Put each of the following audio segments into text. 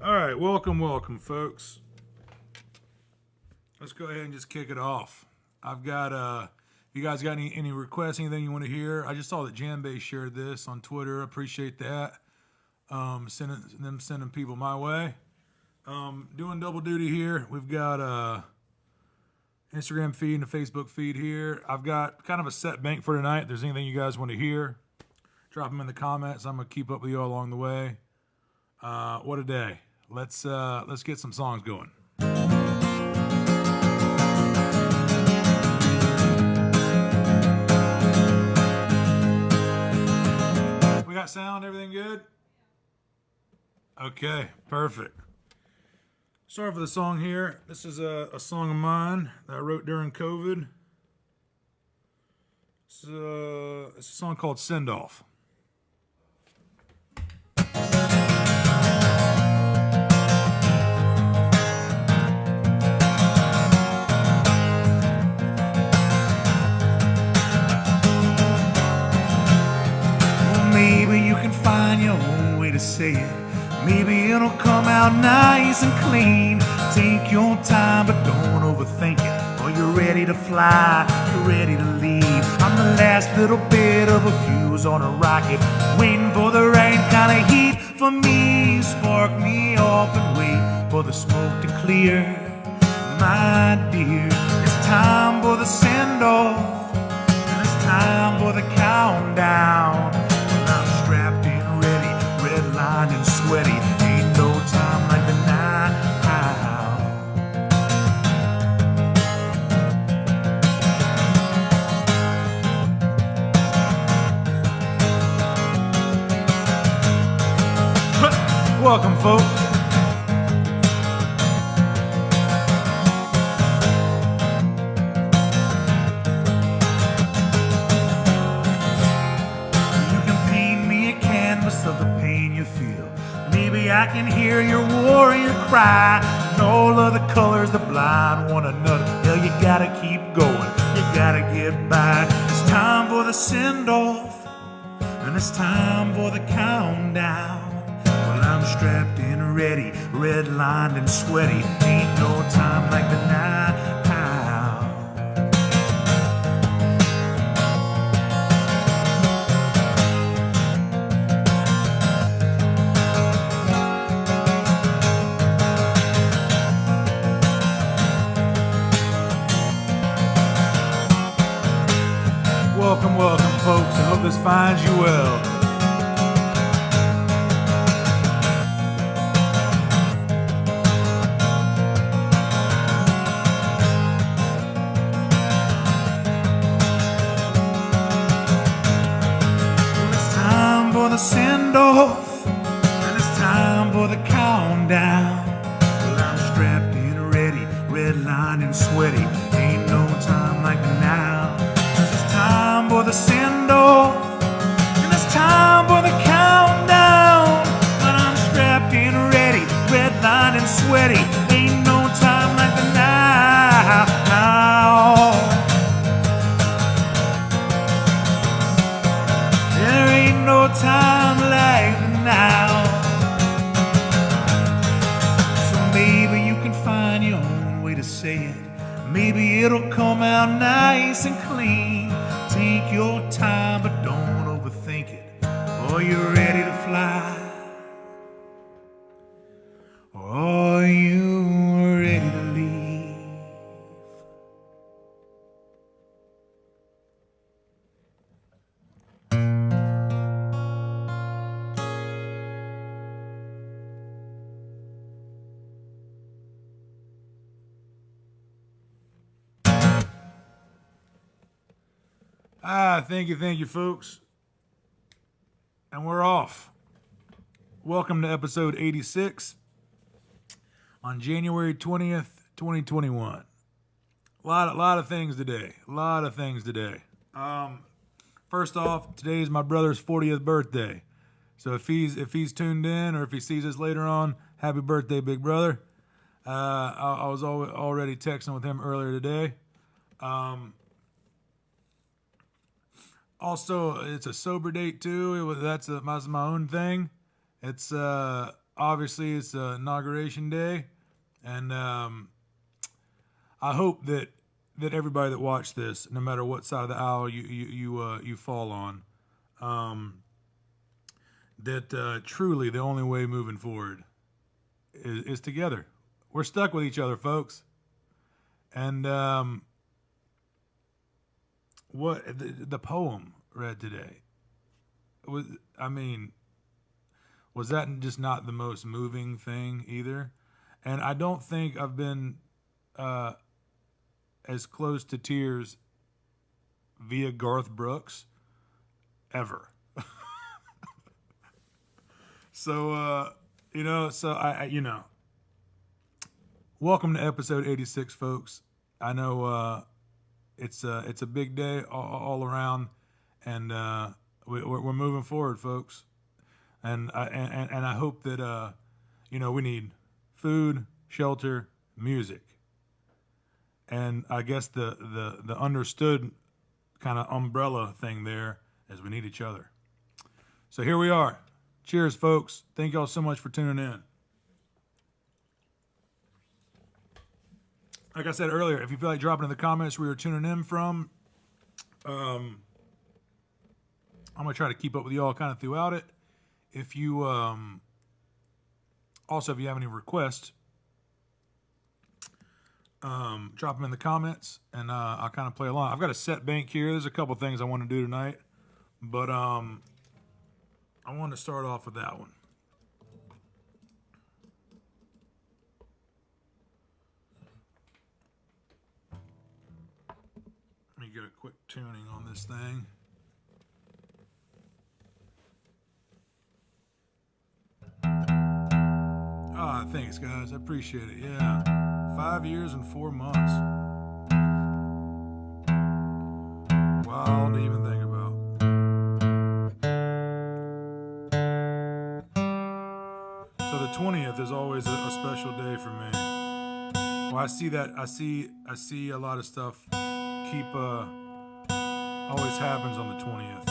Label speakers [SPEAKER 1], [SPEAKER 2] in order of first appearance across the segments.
[SPEAKER 1] All right, welcome, folks. Let's go ahead and just kick it off. I've got, you guys got any requests, anything you want to hear? I just saw that Jambay shared this on Twitter. Appreciate that. Sending people my way. Doing double duty here. We've got Instagram feed and a Facebook feed here. I've got kind of a set bank for tonight. If there's anything you guys want to hear, drop them in the comments. I'm gonna keep up with you all along the way. What a day! Let's get some songs going. We got sound. Everything good? Okay, perfect. Sorry for the song here. This is a song of mine that I wrote during COVID. It's a song called Send Off.
[SPEAKER 2] Well, maybe you can find your own way to say it. Maybe it'll come out nice and clean. Take your time, but don't overthink it. Or you're ready to fly, you're ready to leave. I'm the last little bit of a fuse on a rocket, waiting for the right kind of heat for me. Spark me off and wait for the smoke to clear. My dear, it's time for the send-off, and it's time for the countdown. Well, I'm strapped in, ready, redlined and sweaty. Ain't no time like the now. Welcome, folks. You can paint me a canvas of the pain you feel. Maybe I can hear your warrior cry. And all of the colors that blind one another. Hell, you gotta keep going. You gotta get by. It's time for the send-off, and it's time for the countdown. Well, I'm strapped in, ready, redlined and sweaty. Ain't no time like the now. Welcome, folks. I hope this finds you well. The send-off, and it's time for the countdown. Well, I'm strapped in, ready, redlined and sweaty. Ain't no time like the now. 'Cause it's time for the send-off, and it's time for the countdown. But I'm strapped in, ready, redlined and sweaty. Ain't no time like the now. There ain't no time like the now. So maybe you can find your own way to say it. Maybe it'll come out nice and clean. Take your time, but don't overthink it. Or you're ready to fly. Or are you ready to leave?
[SPEAKER 1] Thank you, folks. And we're off. Welcome to episode 86 on January 20th, 2021. A lot of things today. First off, today is my brother's 40th birthday. So if he's tuned in or if he sees us later on, happy birthday, big brother. I was already texting with him earlier today. Also, it's a sober date too. That's my own thing. It's obviously it's inauguration day, and I hope that everybody that watched this, no matter what side of the aisle you fall on, that truly the only way moving forward is together. We're stuck with each other, folks. And what the poem read today was that just not the most moving thing either? And I don't think I've been as close to tears via Garth Brooks ever. So I welcome to episode 86, folks. I know it's a big day all around, and we're moving forward, folks. And I hope that we need food, shelter, music, and I guess the understood kind of umbrella thing there is we need each other. So here we are. Cheers, folks. Thank y'all so much for tuning in. Like I said earlier, if you feel like dropping in the comments where you're tuning in from, I'm going to try to keep up with y'all kind of throughout it. If you, also, if you have any requests, drop them in the comments, and I'll kind of play along. I've got a set bank here. There's a couple things I want to do tonight, but I want to start off with that one. Let me get a quick tuning on this thing. Thanks, guys. I appreciate it. Yeah. 5 years and 4 months. Wild to even think about. So the 20th is always a special day for me. Well, I see that. I see a lot of stuff always happens on the 20th.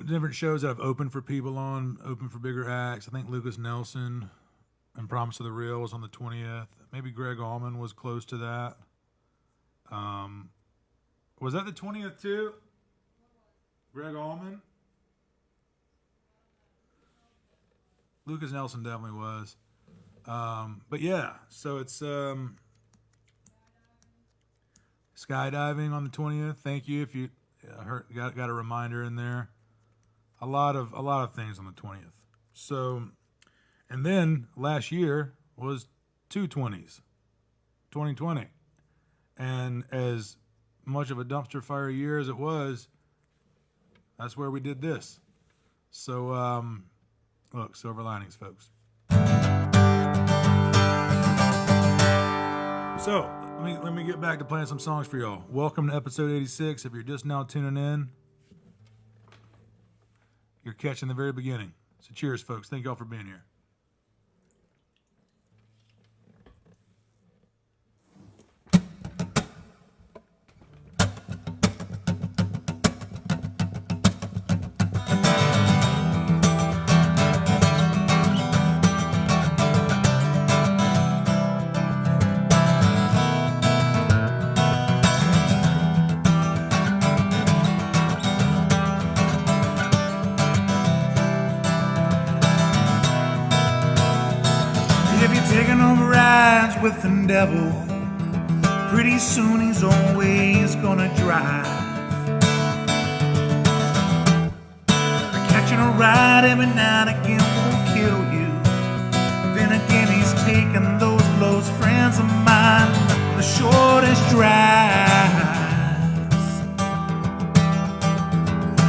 [SPEAKER 1] Different shows that I've opened for people open for bigger acts. I think Lucas Nelson and Promise of the Real was on the 20th. Maybe Greg Allman was close to that. Was that the 20th too? Greg Allman? Lucas Nelson definitely was. But yeah, so it's skydiving on the 20th. Thank you if you got a reminder in there. A lot of things on the 20th. So, and then last year was 220s, 2020, and as much of a dumpster fire year as it was, that's where we did this. So, look, silver linings, folks. So let me get back to playing some songs for y'all. Welcome to episode 86. If you're just now tuning in, you're catching the very beginning. So cheers, folks. Thank y'all for being here. With the devil, pretty soon he's always gonna drive. Catching a ride every now and again won't kill you. Then again, he's taking those close friends of mine on the shortest drives.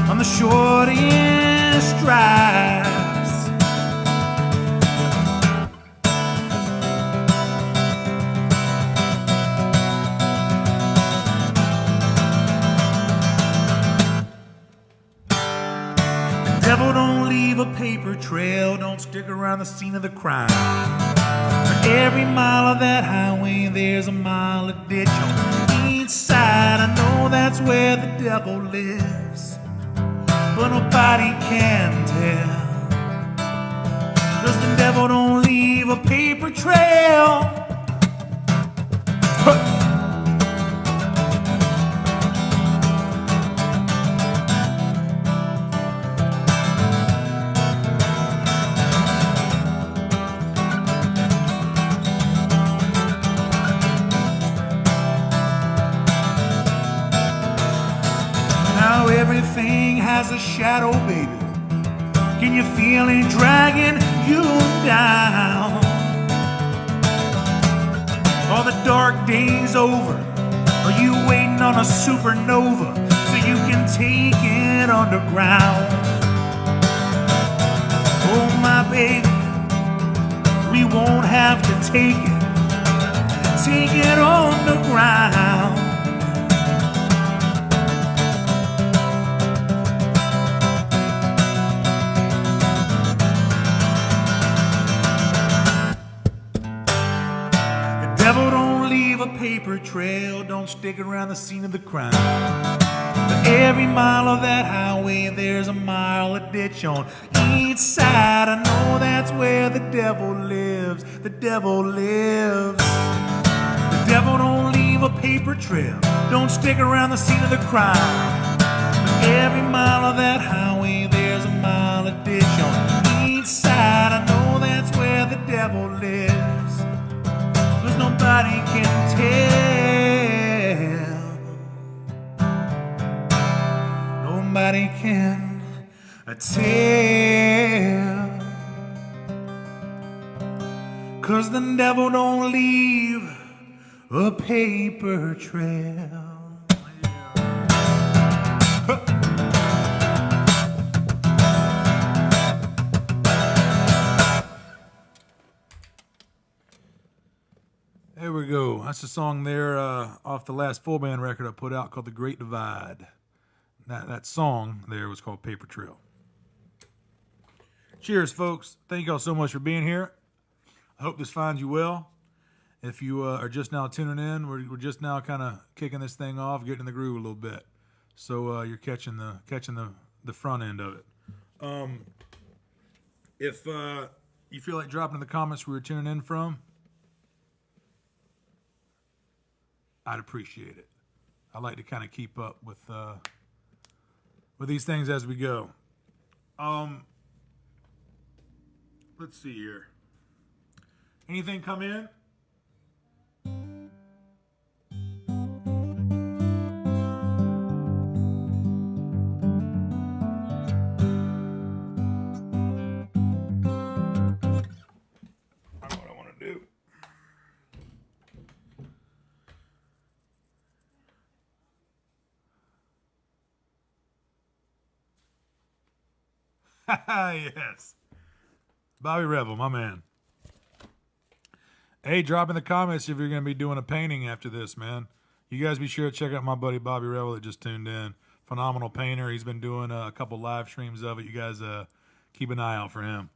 [SPEAKER 1] On the shortest drives. Devil don't leave a paper trail, don't stick around the scene of the crime. The
[SPEAKER 2] Every mile of that highway, there's a mile of ditch on each side. I know that's where the devil lives, but nobody can tell, 'cause the devil don't leave a paper trail. Now everything has a shadow, baby. Can you feel it dragging you down? Are the dark days over? Are you waiting on a supernova so you can take it underground? Oh my baby, we won't have to take it underground. Devil don't leave a paper trail, don't stick around the scene of the crime. For every mile of that highway, there's a mile of ditch on each side. I know that's where the devil lives, the devil lives. The devil don't leave a paper trail, don't stick around the scene of the crime. For every mile of that highway, there's a mile of ditch on each side. I know that's where the devil lives, 'cause nobody can tell. Nobody can tell. 'Cause the devil don't leave a paper trail.
[SPEAKER 1] There we go. That's a song there off the last full band record I put out called The Great Divide. That song there was called Paper Trail. Cheers, folks. Thank you all so much for being here. I hope this finds you well. If you are just now tuning in, we're just now kind of kicking this thing off, getting in the groove a little bit. So you're catching the front end of it. If you feel like dropping in the comments where you're tuning in from, I'd appreciate it. I like to kind of keep up with these things as we go. Let's see here. Anything come in? I know what I want to do. Yes. Bobby Rebel, my man. Hey, drop in the comments if you're going to be doing a painting after this, man. You guys be sure to check out my buddy Bobby Rebel that just tuned in. Phenomenal painter. He's been doing a couple live streams of it. You guys keep an eye out for him.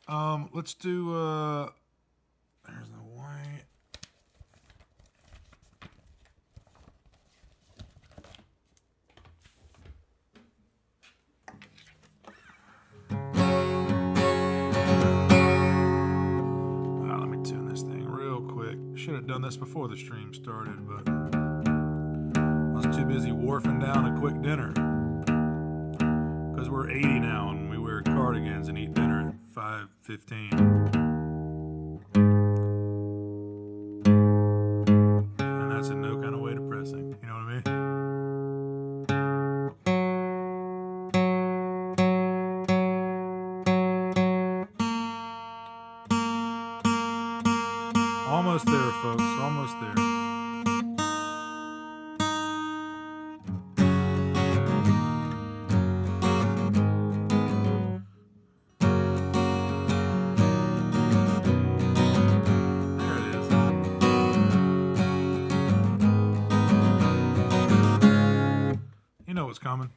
[SPEAKER 1] Let's do... there's the white... Should have done this before the stream started, but I was too busy wharfing down a quick dinner. Because we're 80 now and we wear cardigans and eat dinner at 5:15. And that's in no kind of way depressing. You know what I mean? Almost there, folks. Almost there. There it is. You know what's coming.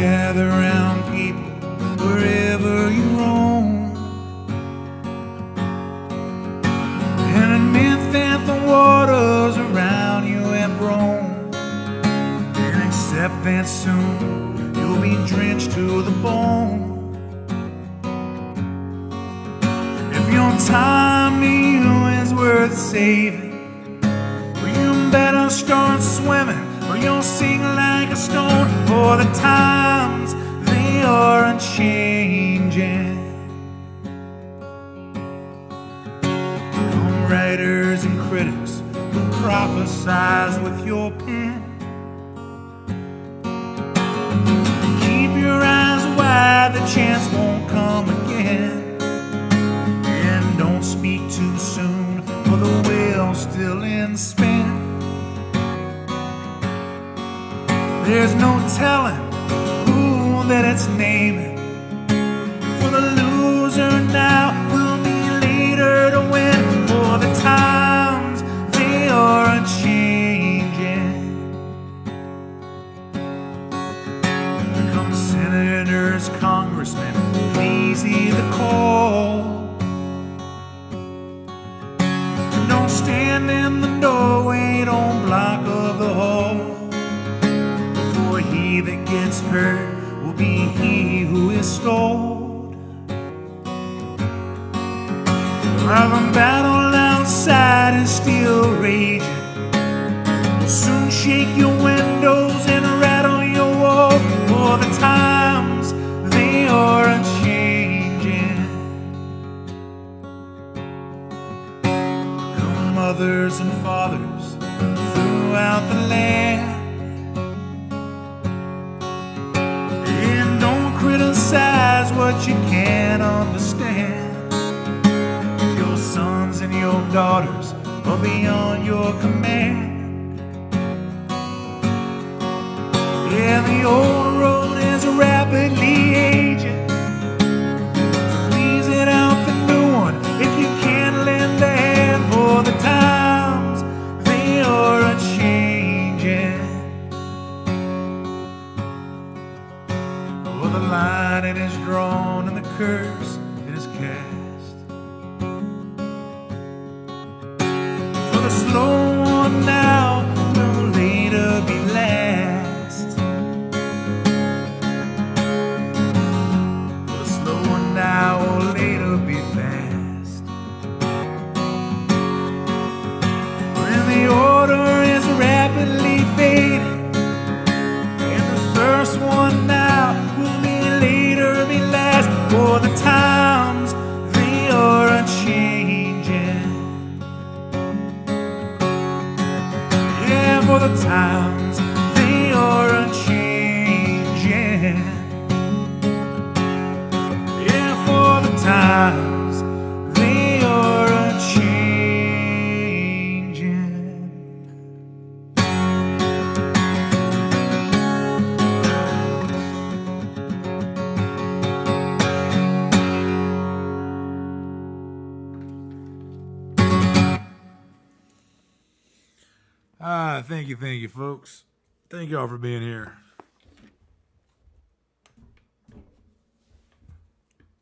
[SPEAKER 2] gather round people wherever you roam, and admit that the waters around you have grown, and accept that soon you'll be drenched to the bone. If your time to you is worth saving, well, you better start swimming, or you'll sink like a stone. For the times, they are a-changing. Come writers and critics who prophesize with your pen, keep your eyes wide, the chance won't come again. And don't speak too soon, for the whale's still in spin. There's no telling who that it's naming. For the loser now will be later to win. For the times, they are a-changing. Come senators, congressmen, please heed the call. Don't stand in the doorway, don't block up the hall. For he that gets hurt will be he who is stalled. While the battle outside is still raging, soon shake your windows and rattle your walls. For the times, they are a-changing. Come mothers and fathers throughout the land, and don't criticize what you can't understand. Your sons and your daughters are beyond your command. Yeah, the old road is rapidly aging, so please get out the new one if you can lend a hand. For the times, they are a-changing. For the line it is drawn and the curse it is cast. For the slow one now will later be last. For the slow one now will later be fast. When the order is rapidly fading, and the first one now will be later be last. For the times, they are a-changing. Yeah, for the times, they are a-changing. Yeah, for the times, they are a-changing.
[SPEAKER 1] Thank you, folks. Thank y'all for being here.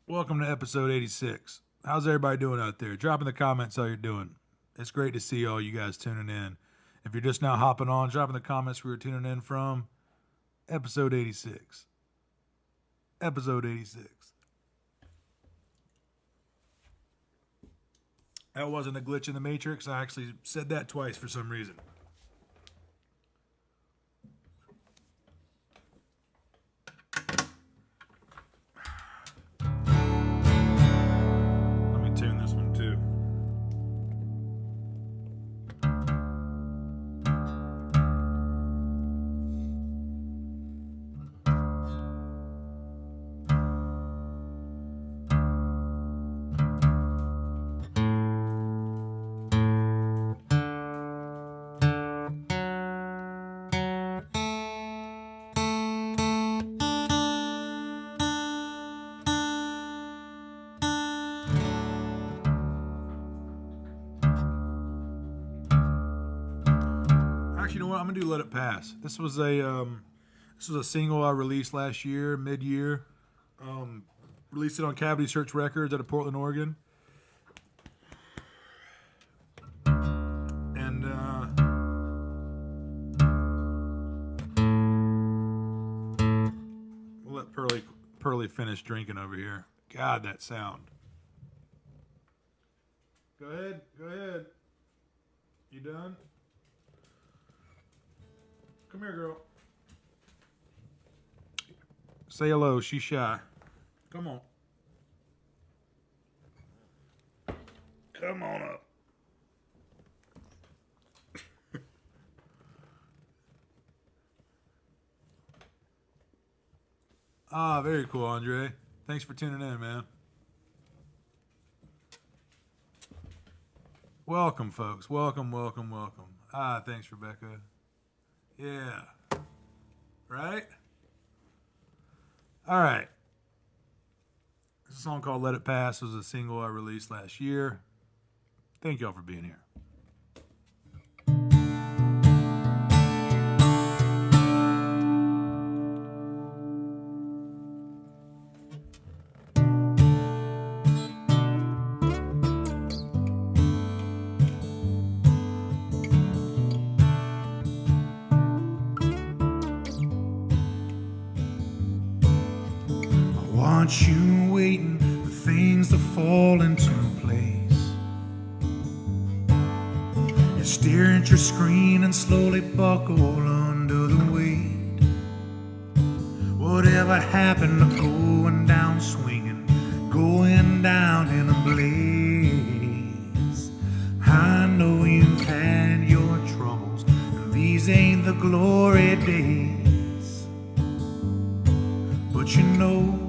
[SPEAKER 1] Welcome to episode 86. How's everybody doing out there? Drop in the comments how you're doing. It's great to see all you guys tuning in. If you're just now hopping on, drop in the comments where you're tuning in from. Episode 86. Episode 86. That wasn't a glitch in the Matrix. I actually said that twice for some reason. Let me tune this one too. Actually, you know what? I'm gonna do Let It Pass. This was a This was a single I released last year, mid-year. Released it on Cavity Search Records out of Portland, Oregon. And we'll let Pearly finish drinking over here. God, that sound. Go ahead. You done? Come here, girl. Say hello. She's shy. Come on. Come on up. Very cool, Andre. Thanks for tuning in, man. Welcome, folks. Welcome. Thanks, Rebecca. Yeah. Right? All right. This is a song called Let It Pass. It was a single I released last year. Thank y'all for being here.
[SPEAKER 2] Want you waiting for things to fall into place. You stare at your screen and slowly buckle under the weight. Whatever happened to going down swinging, going down in a blaze? I know you've had your troubles, and these ain't the glory days. But you know,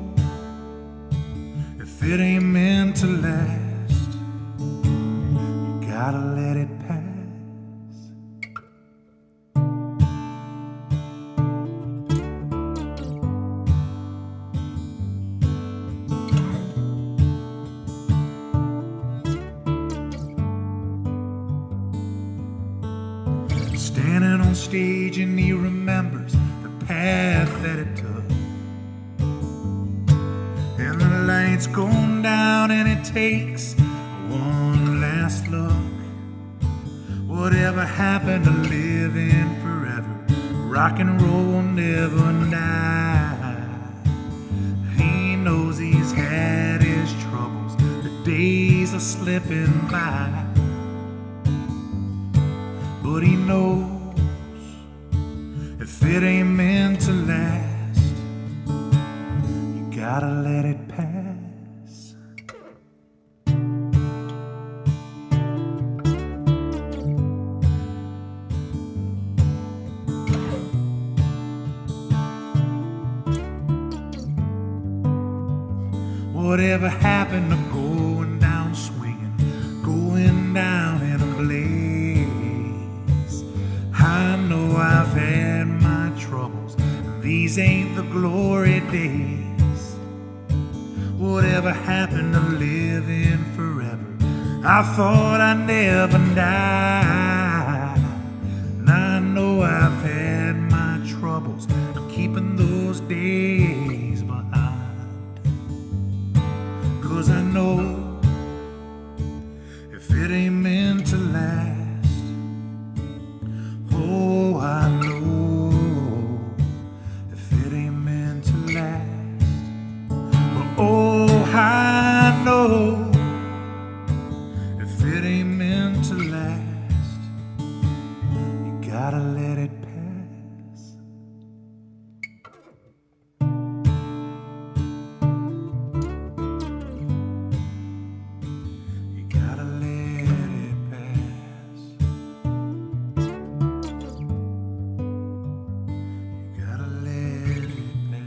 [SPEAKER 2] if it ain't meant to last, you gotta let it pass. Standing on stage and he remembers the path that it took. And the lights gone down and it takes one last look. Whatever happened to living forever? Rock and roll will never die. He knows he's had his troubles, the days are slipping by. But he knows if it ain't meant to last, you gotta let it pass. Whatever happened to going down swinging, going down in a blaze? I know I've had my troubles, these ain't the glory days. Whatever happened to living forever? I thought I'd never die. And I know I've had my troubles keeping those days behind. 'Cause I know if it ain't meant to last, oh, I know if it ain't meant to last. But oh, I know if it ain't meant to last, you gotta let it pass. You gotta let it pass. You gotta let it pass.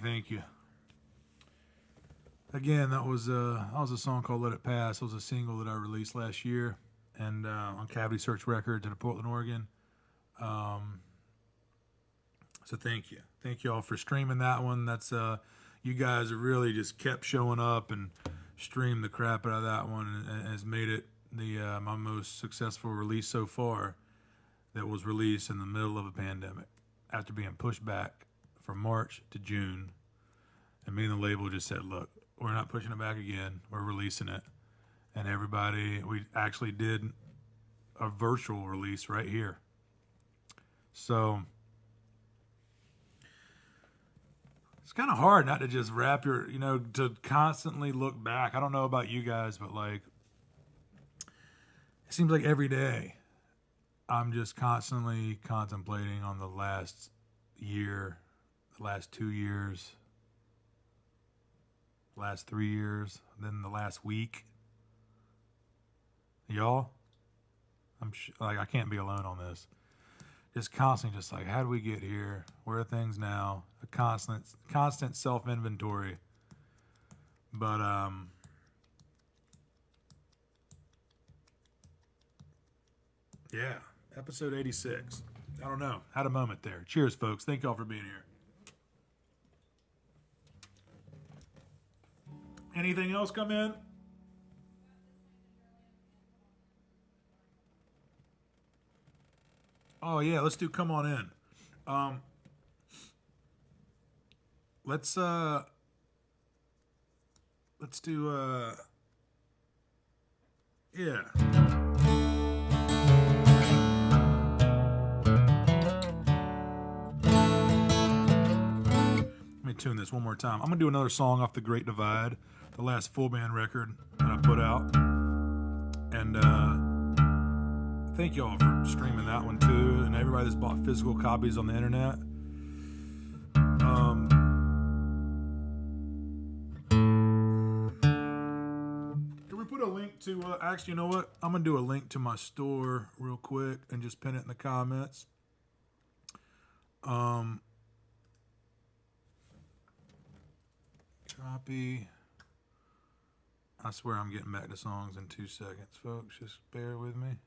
[SPEAKER 1] Thank you. again, that was a song called "Let It Pass." It was a single that I released last year, and on Cavity Search Records in Portland, Oregon. So thank you all for streaming that one. That's you guys have really just kept showing up and streamed the crap out of that one, and has made it my most successful release so far. That was released in the middle of a pandemic after being pushed back from March to June. And me and the label just said, look, we're not pushing it back again. We're releasing it. And we actually did a virtual release right here. So it's kind of hard not to just wrap to constantly look back. I don't know about you guys, but like, it seems like every day I'm just constantly contemplating on the last year, the last 2 years, last 3 years, then the last week. Y'all, I can't be alone on this. Just constantly, just like, how do we get here? Where are things now? A constant self-inventory. But yeah, episode 86. I don't know. Had a moment there. Cheers, folks. Thank y'all for being here. Anything else come in? Oh yeah, let's do Come On In. Let's do yeah. Let me tune this one more time. I'm gonna do another song off The Great Divide, the last full band record that I put out. And thank y'all for streaming that one too, and everybody that's bought physical copies on the internet. Can we put a link to, actually, you know what? I'm going to do a link to my store real quick and just pin it in the comments. Copy. I swear I'm getting back to songs in 2 seconds, folks. Just bear with me.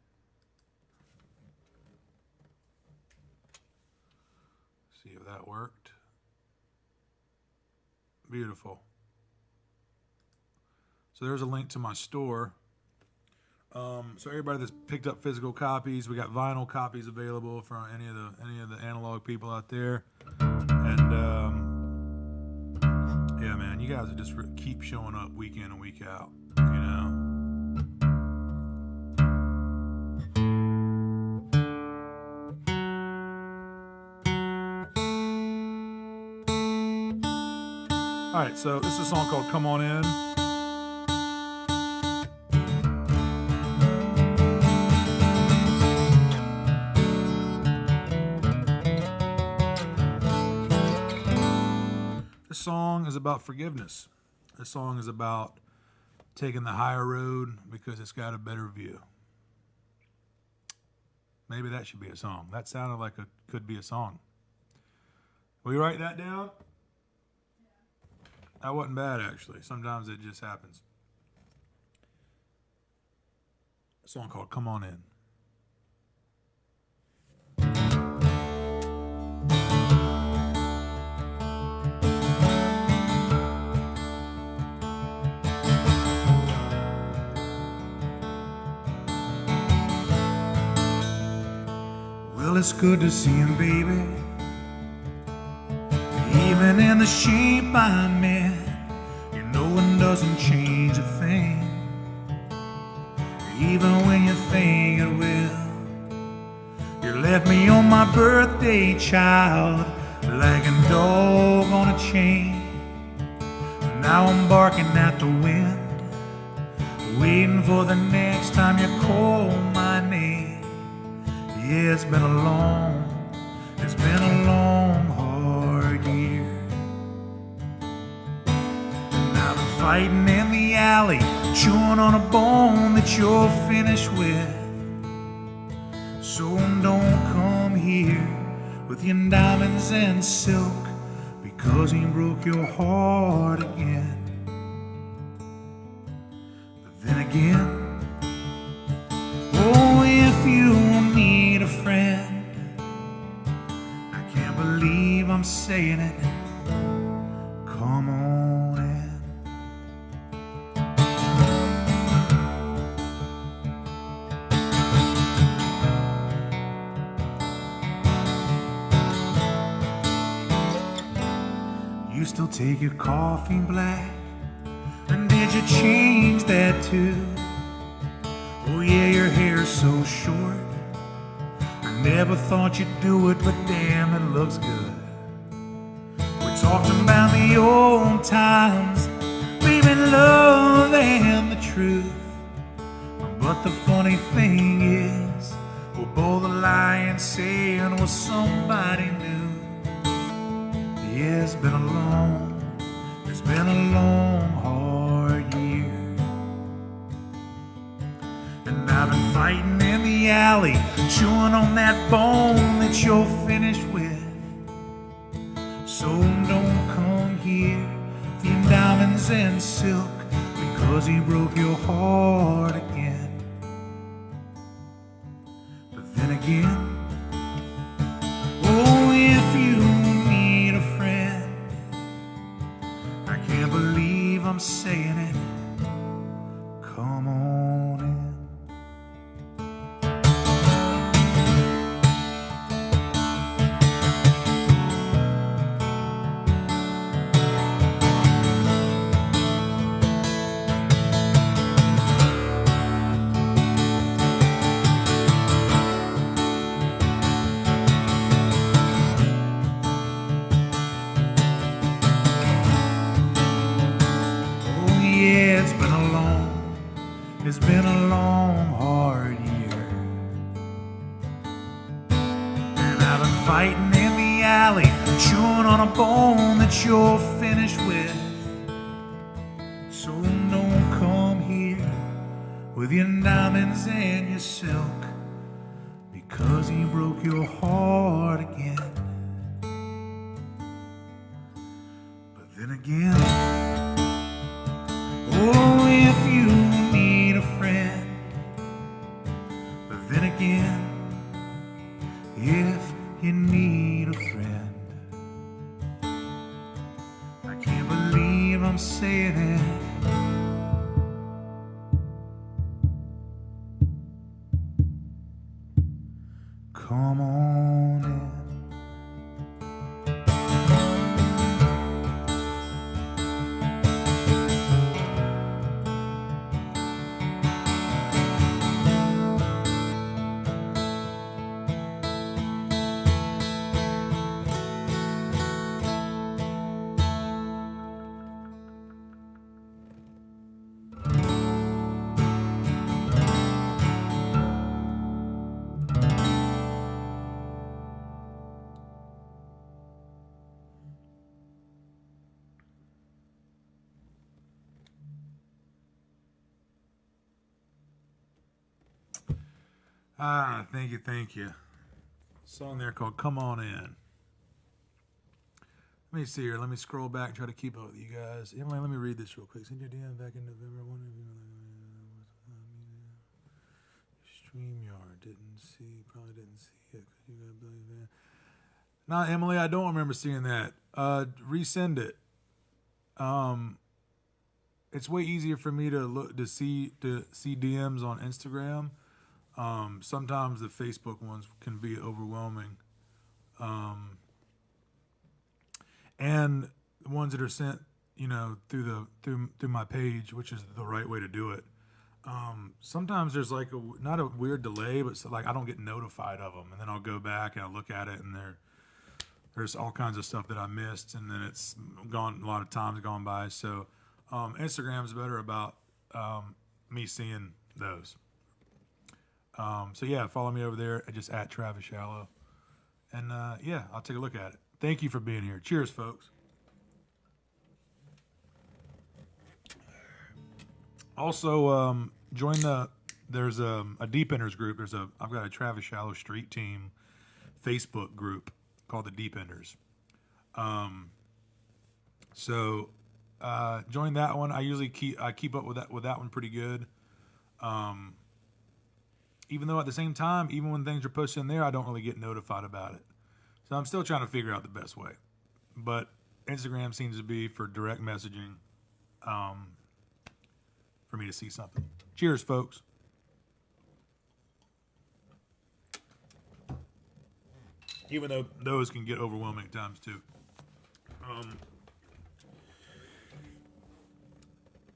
[SPEAKER 1] See if that worked. Beautiful. So there's a link to my store. So everybody that's picked up physical copies, we got vinyl copies available for any of the analog people out there. And yeah, man, you guys just keep showing up week in and week out. You know. All right, so this is a song called Come On In. This song is about forgiveness. This song is about taking the higher road because it's got a better view. Maybe that should be a song. That sounded like it could be a song. Will you write that down? That wasn't bad, actually. Sometimes it just happens. A song called Come On In.
[SPEAKER 2] Well, it's good to see him, baby. Even in the shape I'm in, you know it doesn't change a thing. Even when you think it will. You left me on my birthday, child, like a dog on a chain. Now I'm barking at the wind, waiting for the next time you call my name. Yeah, it's been a long, hard year. And I've been fighting in the alley, chewing on a bone that you're finished with. So don't come here with your diamonds and silk, because he broke your heart again. then again, oh, if you need a friend, I can't believe I'm saying it, come on in. You still take your coffee black? And did you change that too? Oh yeah, your hair's so short. I never thought you'd do it, but damn, it looks good. We talked about the old times, baby, love and the truth. But the funny thing is, we're both lying, saying we're somebody new. Yeah, it's been a long hard year. And I've been fighting in the alley, chewing on that bone that you're finished with. So don't come here with your diamonds and silk, because he broke your heart again. But then again, oh, if you need a friend, I can't believe I'm saying it, come on in. It's been a long, hard year. And I've been fighting in the alley, chewing on a bone that you're finished with. So don't come here with your diamonds and your silk, because he broke your heart again. But then again, oh, if you need a friend, but then again, if you need a friend, I can't believe I'm saying it, come on in. Thank you. Song there called Come On In. Let me see here. Let me scroll back, try to keep up with you guys. Emily, let me read this real quick. Send your DM back in November. StreamYard. Probably didn't see it. You gotta believe that. Nah, Emily, I don't remember seeing that. Resend it. It's way easier for me to see DMs on Instagram. Sometimes the Facebook ones can be overwhelming. And the ones that are sent, through my page, which is the right way to do it. Sometimes there's like not a weird delay, but like I don't get notified of them, and then I'll go back and I'll look at it, and there's all kinds of stuff that I missed, and then it's gone, a lot of times gone by. So Instagram's better about me seeing those. So yeah, follow me over there at just at Travis Shallow. And yeah, I'll take a look at it. Thank you for being here. Cheers, folks. Also, join there's a Deep Enders group. I've got a Travis Shallow Street Team Facebook group called the Deep Enders. So
[SPEAKER 1] Join that one. I usually keep up with that one pretty good. Even though at the same time, even when things are pushed in there, I don't really get notified about it. So I'm still trying to figure out the best way. But Instagram seems to be for direct messaging, for me to see something. Cheers, folks. Even though those can get overwhelming at times too.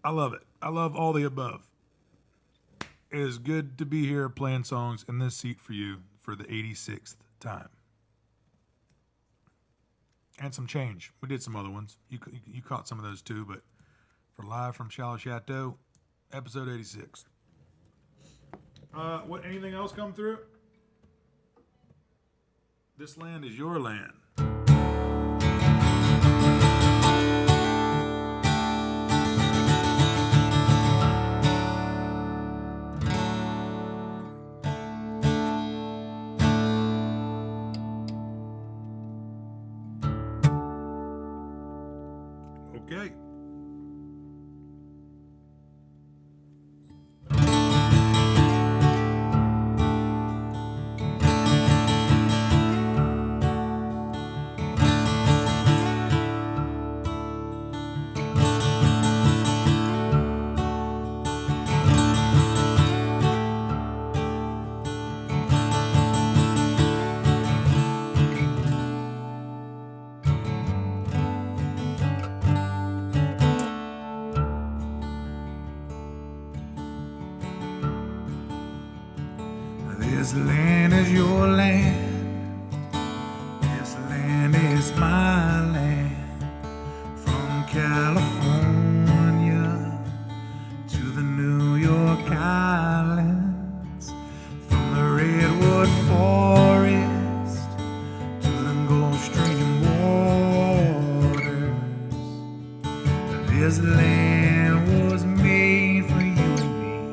[SPEAKER 1] I love it. I love all the above. It is good to be here playing songs in this seat for you for the 86th time. And some change. We did some other ones. You caught some of those too, but for Live from Chateau, episode 86. Anything else come through? This land is your land. Okay. This land is your land. This land is my land. From California to the New York Islands, from the Redwood Forest to the Gulf Stream waters. This land was made for you and me.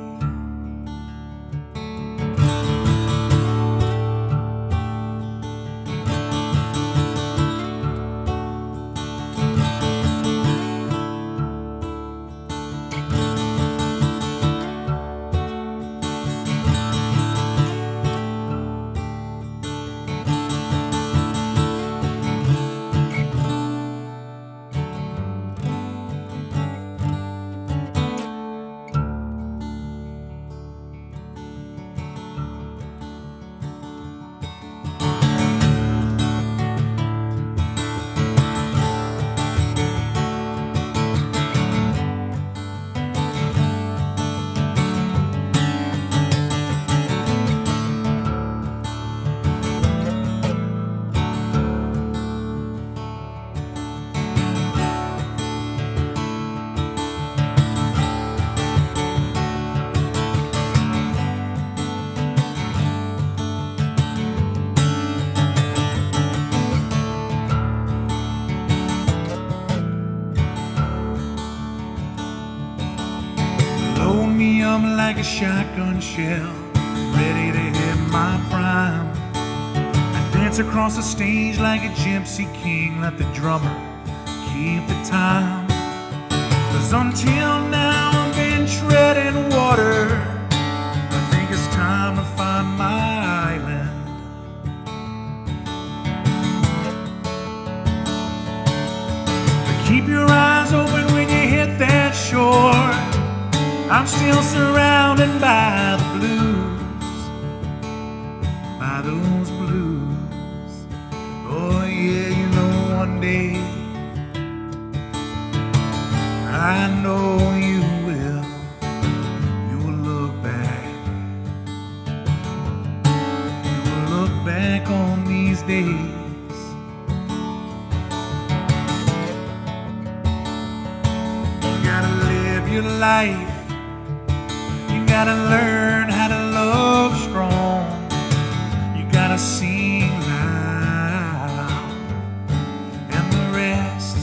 [SPEAKER 1] I'm like a shotgun shell, ready to hit my prime. I dance across the stage like a gypsy king, let the drummer keep the time. 'Cause until now I've been treading water. I think it's time to find my island. But keep your eyes open when you hit that shore. I'm still surrounded by the blues, by those blues. Oh yeah, you know one day, I know you will look back. You will look back on these days. You gotta live your life. Gotta learn how to love strong. You gotta sing loud, and the rest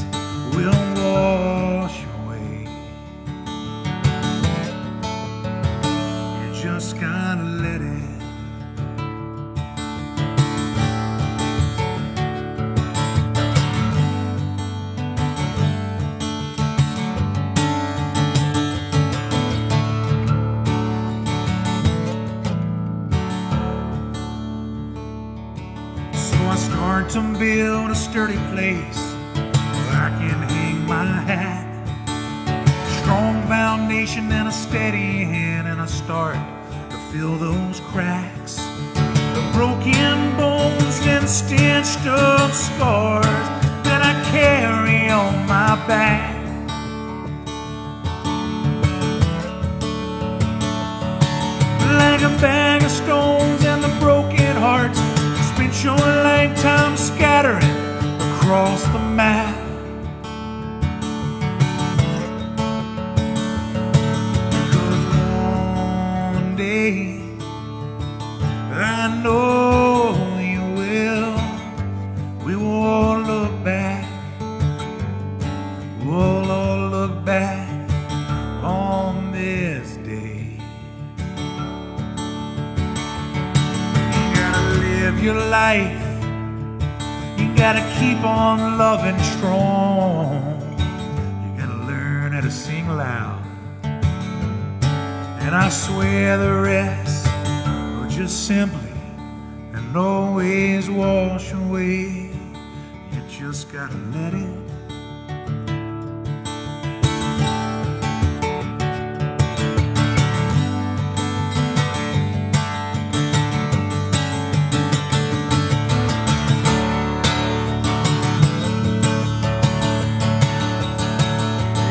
[SPEAKER 1] will wash away. You just gotta let it.
[SPEAKER 2] start to build a sturdy place where I can hang my hat. Strong foundation and a steady hand, and I start to fill those cracks. The broken bones and stitched up scars that I carry on my back. Like a bag of stones and the broken hearts you spent your lifetime scattering across the map. Because one day I know you will. We will all look back. We'll all look back on this day. You gotta live your life. You gotta keep on loving strong. You gotta learn how to sing loud. And I swear the rest will just simply and always wash away. You just gotta let it.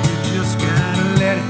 [SPEAKER 2] You just gotta let it.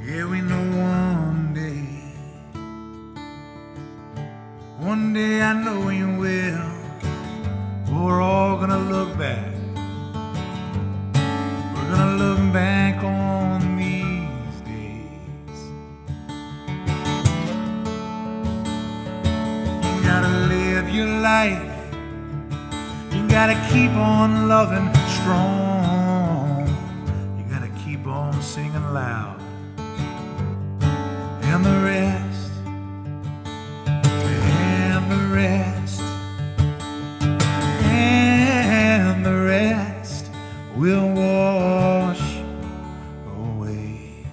[SPEAKER 2] Yeah, we know one day I know you will. We're all gonna look back. We're gonna look back on these days. You gotta live your life. You gotta keep on loving strong. You gotta keep on singing loud. And the rest, and the rest, and the rest will wash away.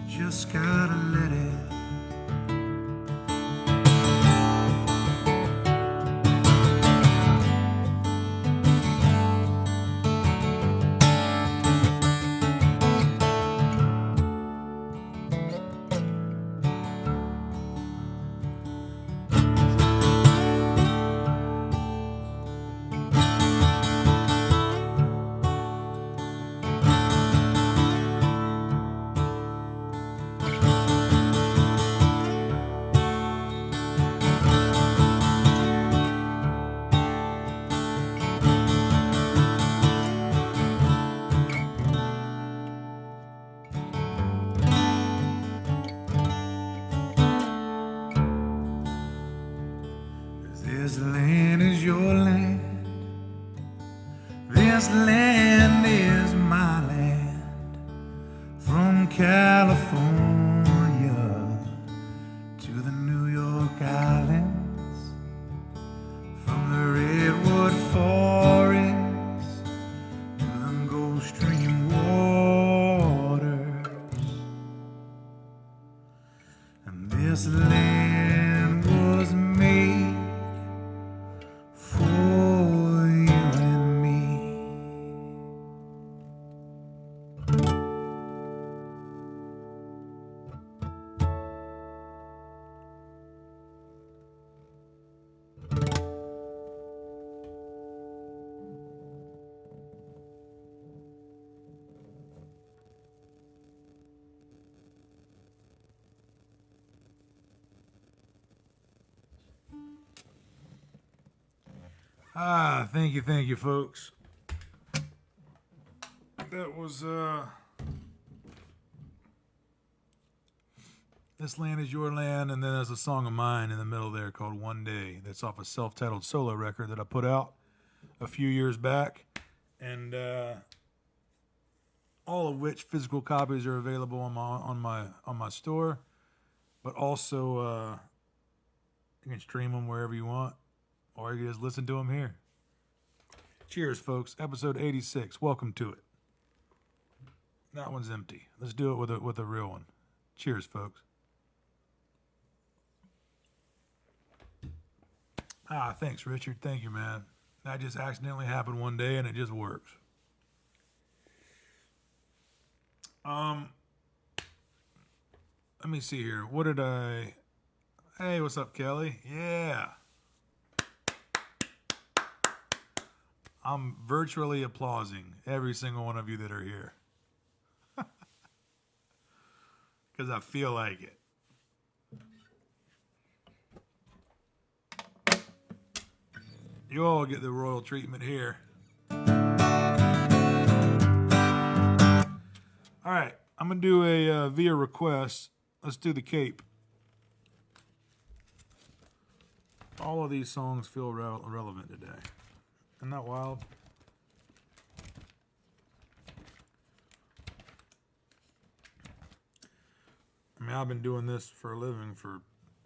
[SPEAKER 2] You just gotta let it. This land is your land. This land is my land. From California to the New York Island. this land was made for you and me.
[SPEAKER 1] Thank you, folks. That was, This Land Is Your Land, and then there's a song of mine in the middle there called One Day. That's off a self-titled solo record that I put out a few years back, and all of which physical copies are available on my store, but also you can stream them wherever you want, or you can just listen to them here. Cheers, folks. Episode 86. Welcome to it. That one's empty. Let's do it with a real one. Cheers, folks. Thanks, Richard. Thank you, man. That just accidentally happened one day, and it just works. Let me see here. What did I... Hey, what's up, Kelly? Yeah. I'm virtually applauding every single one of you that are here. Because I feel like it. You all get the royal treatment here. All right, I'm going to do a via request. Let's do the Cape. All of these songs feel relevant today. Isn't that wild? I mean, I've been doing this for a living for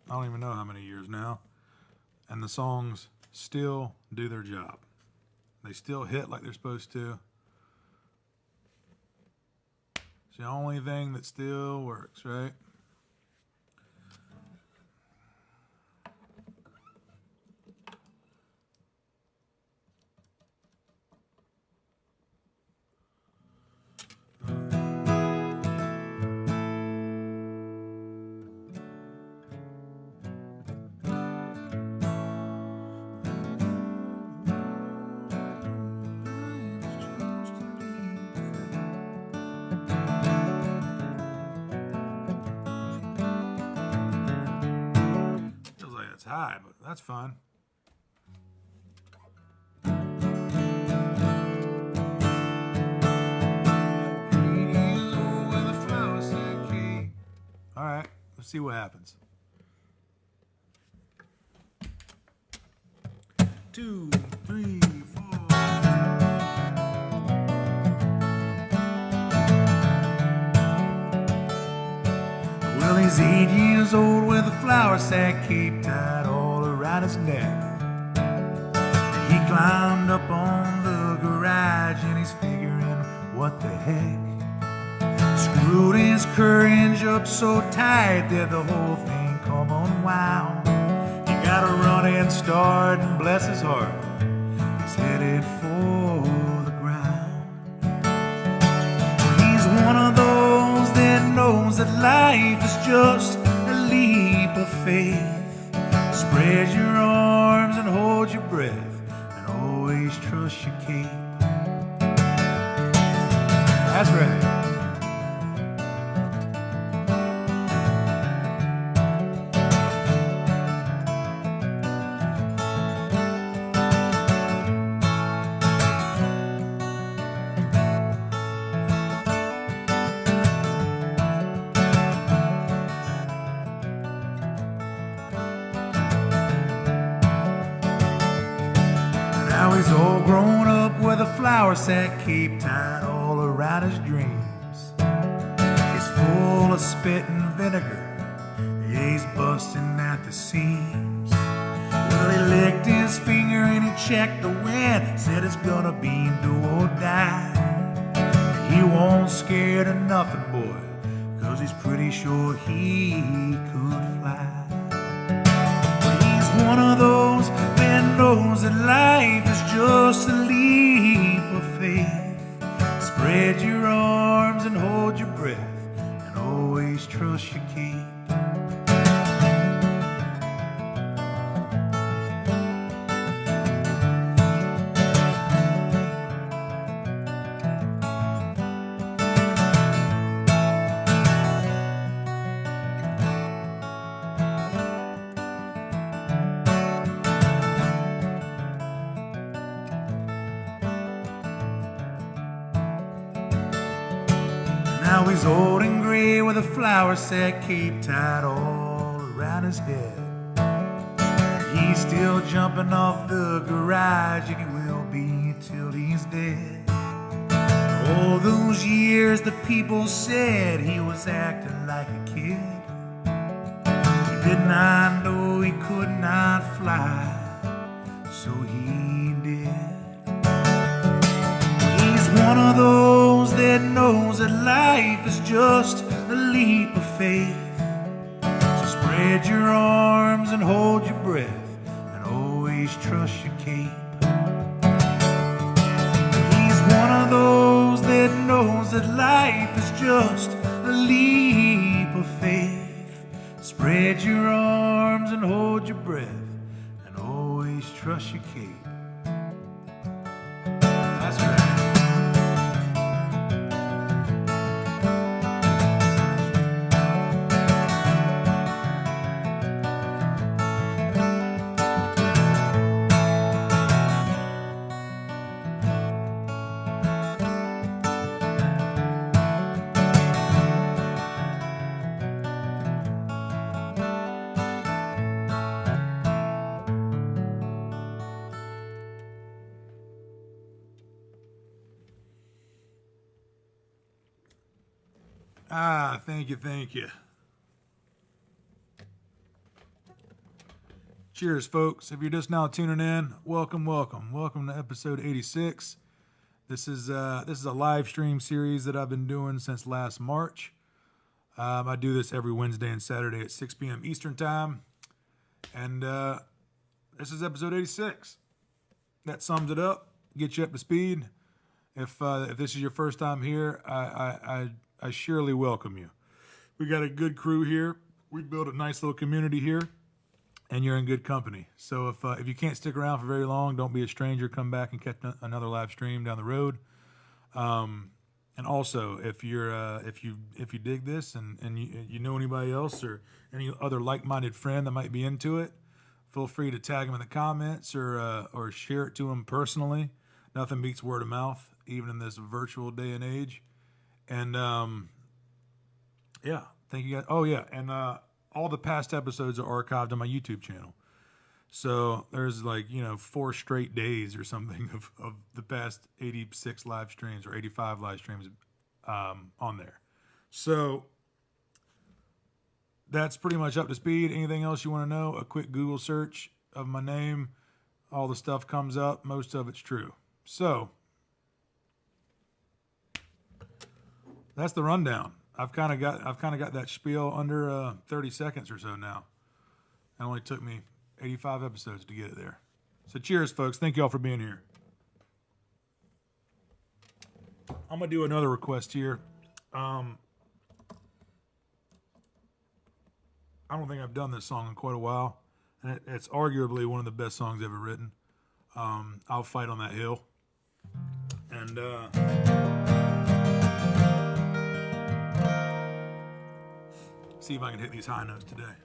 [SPEAKER 1] I don't even know how many years now. And the songs still do their job. They still hit like they're supposed to. It's the only thing that still works, right? High, but that's fine. All right, let's see what happens. 2, 3, 4.
[SPEAKER 2] Well, he's 8 years old with a flour sack cape tied all around his neck. He climbed up on the garage and he's figuring what the heck. Screwed his courage up so tight that the whole thing come unwound. He got a running start and bless his heart, he's headed for the ground. He's one of those that knows that life is just a leap of faith. Spread your arms and hold your breath and always trust your cape. That's right. Now he's all grown up with a flour sack cape tied all around his dreams. He's full of spit and vinegar, yeah, he's busting at the seams. Well, he licked his finger and he checked the wind, said it's gonna be do or die. He won't scared of nothing, boy, 'cause he's pretty sure he could fly. But he's one of those that knows that life is just a leap of faith. Spread your arms and hold your breath, and always trust your cape. Now he's old and gray with a flower sack cape tied all around his head. He's still jumping off the garage, and he will be till he's dead. All those years the people said he was acting like a kid. He did not know he could not fly, so he did. He's one of those that knows that life is just a leap of faith. So spread your arms and hold your breath, and always trust your cape. He's one of those that knows that life is just a leap of faith. Spread your arms and hold your breath, and always trust your cape. That's right.
[SPEAKER 1] Thank you. Cheers, folks. If you're just now tuning in, welcome to episode 86. This is a live stream series that I've been doing since last March. I do this every Wednesday and Saturday at 6 p.m. Eastern time, and this is episode 86. That sums it up. Get you up to speed. If this is your first time here, I surely welcome you. We got a good crew here. We built a nice little community here, and you're in good company. So if you can't stick around for very long, don't be a stranger. Come back and catch another live stream down the road. And also, if you dig this and you know anybody else or any other like-minded friend that might be into it, feel free to tag them in the comments or share it to them personally. Nothing beats word of mouth, even in this virtual day and age. And yeah, thank you guys. Oh yeah, and all the past episodes are archived on my YouTube channel. So there's 4 straight days or something of the past 86 live streams or 85 live streams on there. So that's pretty much up to speed. Anything else you want to know? A quick Google search of my name, all the stuff comes up. Most of it's true. So that's the rundown. I've kind of got that spiel under 30 seconds or so now. It only took me 85 episodes to get it there. So cheers, folks. Thank you all for being here. I'm going to do another request here. I don't think I've done this song in quite a while. And it's arguably one of the best songs ever written. I'll Fight on That Hill. And see if I can hit these high notes today.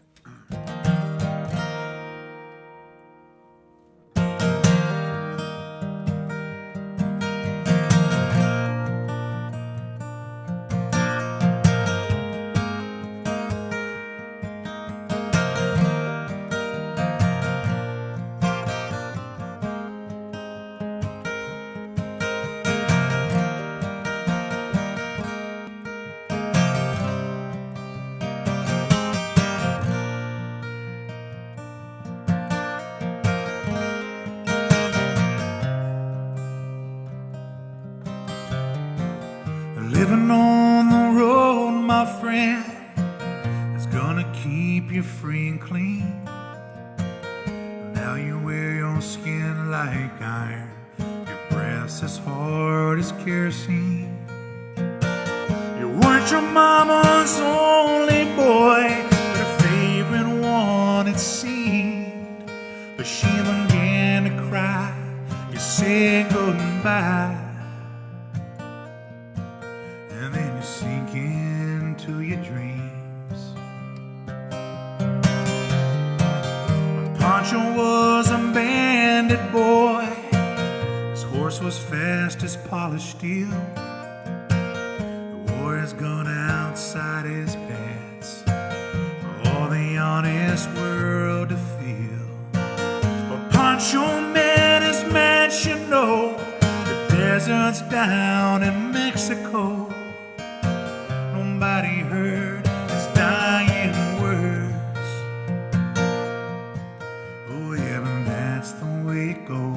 [SPEAKER 2] gonna keep you free and clean. Now you wear your skin like iron, your breath's as hard as kerosene. You weren't your mama's only boy, but her favorite one it seemed. But she began to cry, you said goodbye, and then you sink into your dreams. Pancho was a bandit boy, his horse was fast as polished steel. The wore his gun outside his pants for all the honest world to feel. But Pancho met his match, you know, the deserts down in Mexico. Nobody heard his dying words. Oh yeah, but that's the way it goes.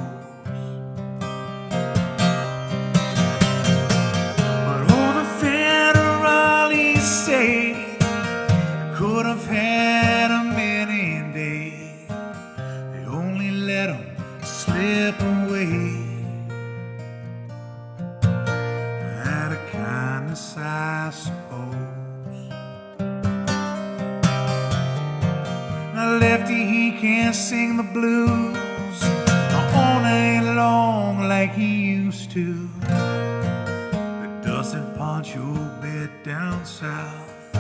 [SPEAKER 2] But all the federales say could have had him any day. They only let him slip away. Out of kindness, I suppose. Now Lefty, he can't sing the blues all night long like he used to. But doesn't Pancho bit down south,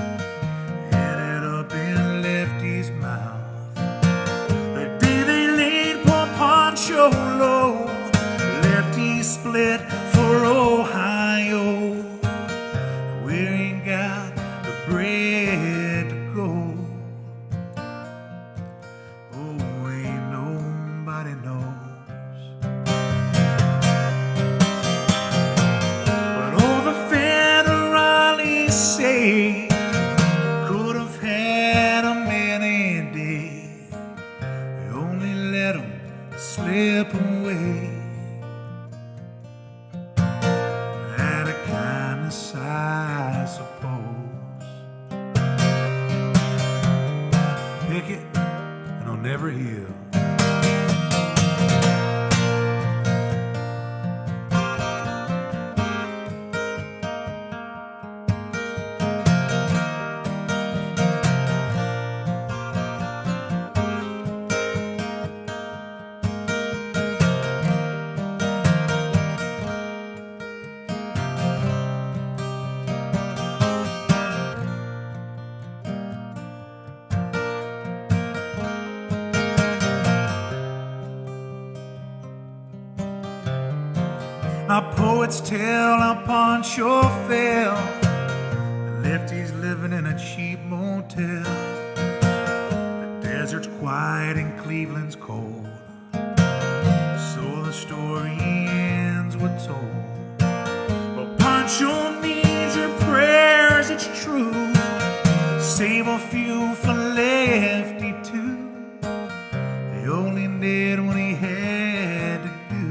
[SPEAKER 2] headed up in Lefty's mouth. The day they laid poor Pancho low, Lefty split for Ohio. We ain't got the bread to go. Oh, ain't nobody knows. But all the federales say could have had him any day. They only let him slip away. Out of kindness, I suppose. Pick it and it'll never heal. Now poets tell how Pancho fell, and Lefty's living in a cheap motel. The desert's quiet and Cleveland's cold, so the story ends, we're told. But Pancho needs your prayers, it's true. Save a few for Lefty too. They only did what he had to do.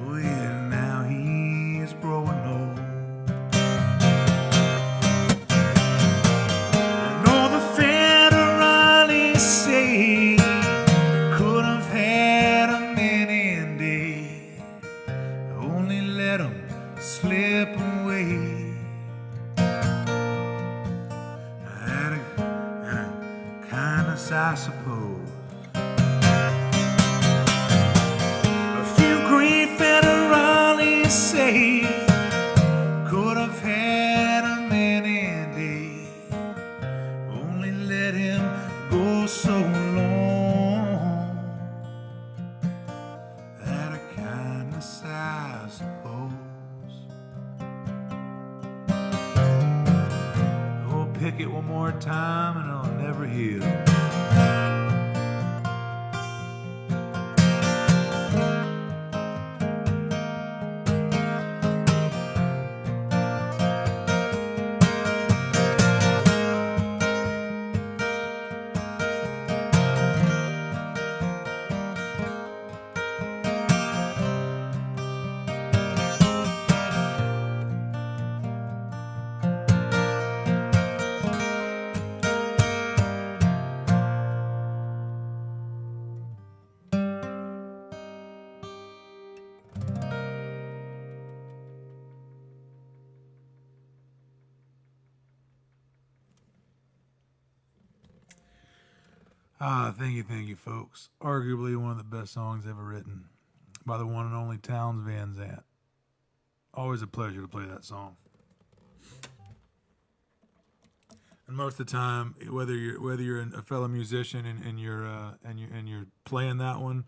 [SPEAKER 2] Oh yeah, now he's growing old. And all the federales say could have had him any day. Only let him slip away. Out of kindness, I suppose. A few great federales say could have had him any day. Only let him go so long. Out of kindness, I suppose. Oh, pick it one more time and it'll never heal.
[SPEAKER 1] Thank you, folks. Arguably one of the best songs ever written by the one and only Towns Van Zandt. Always a pleasure to play that song. And most of the time, whether you're a fellow musician and you're playing that one,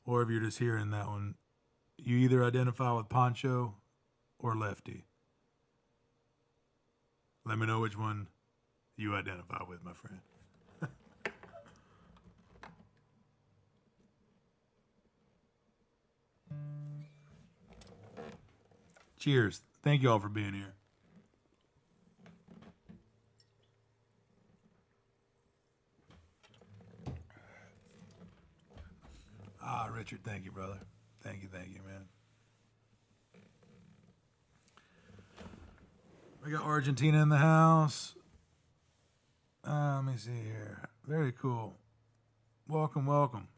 [SPEAKER 1] or if you're just hearing that one, you either identify with Poncho or Lefty. Let me know which one you identify with, my friend. Cheers. Thank you all for being here. Richard, thank you, brother. Thank you, man. We got Argentina in the house. Let me see here. Very cool. Welcome.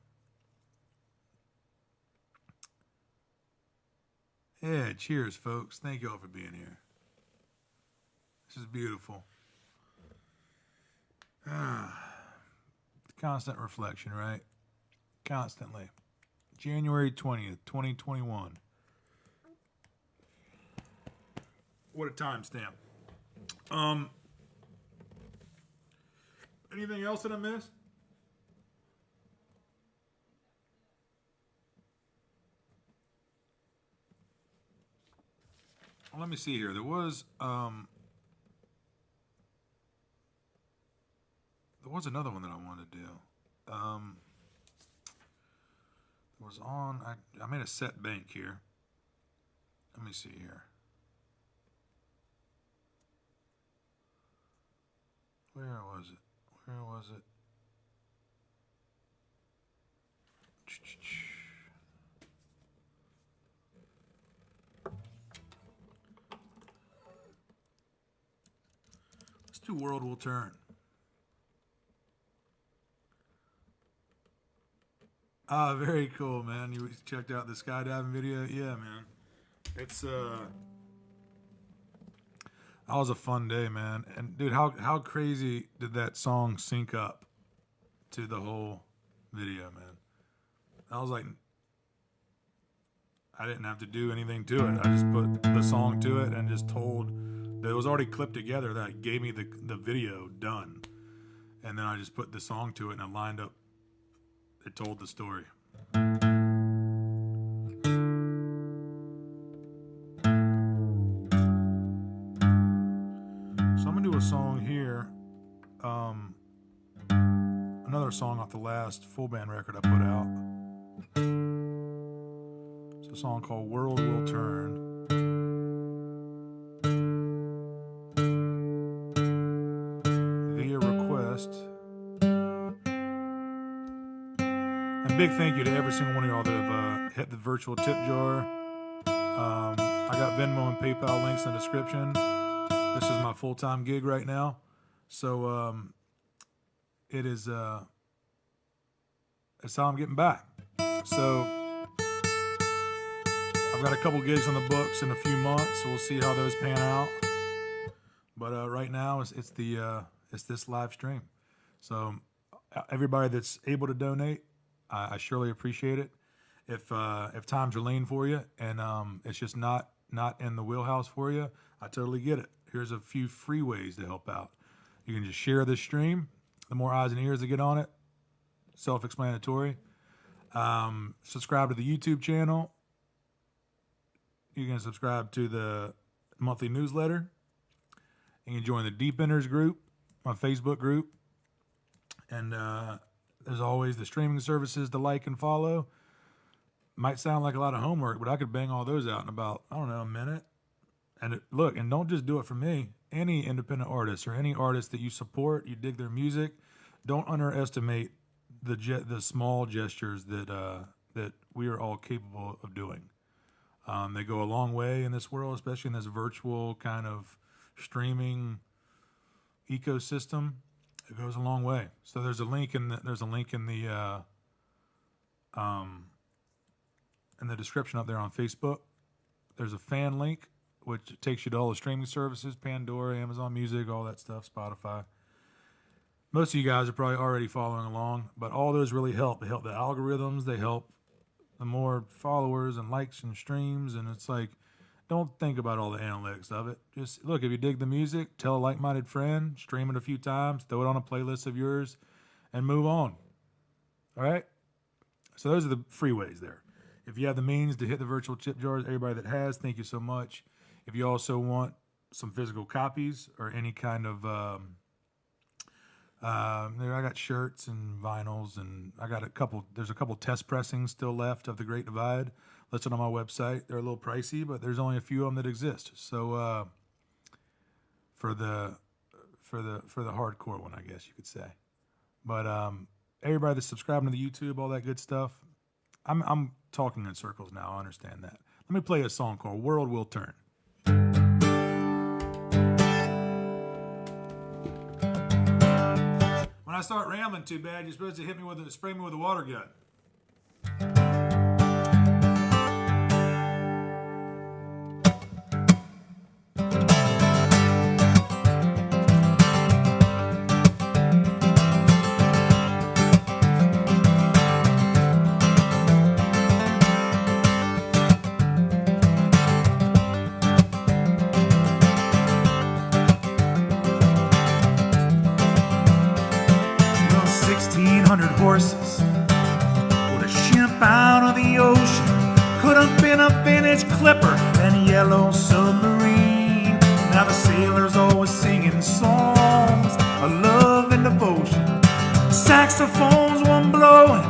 [SPEAKER 1] Yeah, cheers, folks. Thank you all for being here. This is beautiful. Constant reflection, right? Constantly. January 20th, 2021. What a timestamp. Anything else that I missed? Well, let me see here. There was another one that I wanted to do. It was on. I made a set bank here. Let me see here. Where was it? Let's do World Will Turn. Very cool, man. You checked out the skydiving video? Yeah, man. It's that was a fun day, man. And dude, how crazy did that song sync up to the whole video, man? I was like, I didn't have to do anything to it. I just put the song to it and just told. It was already clipped together. That gave me the video done, and then I just put the song to it and I lined up. It told the story. So I'm gonna do a song here. Another song off the last full band record I put out. It's a song called World Will Turn. Via request. And big thank you to every single one of y'all that have hit the virtual tip jar. I got Venmo and PayPal links in the description. This is my full-time gig right now. So it is it's how I'm getting back. So I've got a couple gigs on the books in a few months. So we'll see how those pan out. But right now it's this live stream. So everybody that's able to donate, I surely appreciate it. If times are lean for you and it's just not in the wheelhouse for you, I totally get it. Here's a few free ways to help out. You can just share this stream. The more eyes and ears that get on it, self-explanatory. Subscribe to the YouTube channel. You can subscribe to the monthly newsletter. You can join the Deep Enders group, my Facebook group. And there's always the streaming services to like and follow. Might sound like a lot of homework, but I could bang all those out in about, I don't know, a minute. And look, and don't just do it for me. Any independent artist or any artist that you support, you dig their music, don't underestimate the small gestures that we are all capable of doing. They go a long way in this world, especially in this virtual kind of streaming ecosystem. It goes a long way. So there's a link in the description up there on Facebook. There's a fan link which takes you to all the streaming services, Pandora, Amazon Music, all that stuff, Spotify. most of you guys are probably already following along, but all those really help. They help the algorithms. They help the more followers and likes and streams. And it's like, don't think about all the analytics of it. Just look, if you dig the music, tell a like-minded friend, stream it a few times, throw it on a playlist of yours, and move on. All right? So those are the free ways there. If you have the means to hit the virtual chip jars, everybody that has, thank you so much. If you also want some physical copies or any kind of, I got shirts and vinyls, and I got there's a couple test pressings still left of The Great Divide listed on my website. They're a little pricey, but there's only a few of them that exist. So for the hardcore one, I guess you could say. But everybody that's subscribing to the YouTube, all that good stuff, I'm talking in circles now. I understand that. Let me play a song called World Will Turn. When I start rambling too bad, you're supposed to spray me with a water gun.
[SPEAKER 2] Horses with a ship out of the ocean. Could have been a vintage clipper and a yellow submarine. Now the sailors always singing songs of love and devotion. Saxophones one blowing,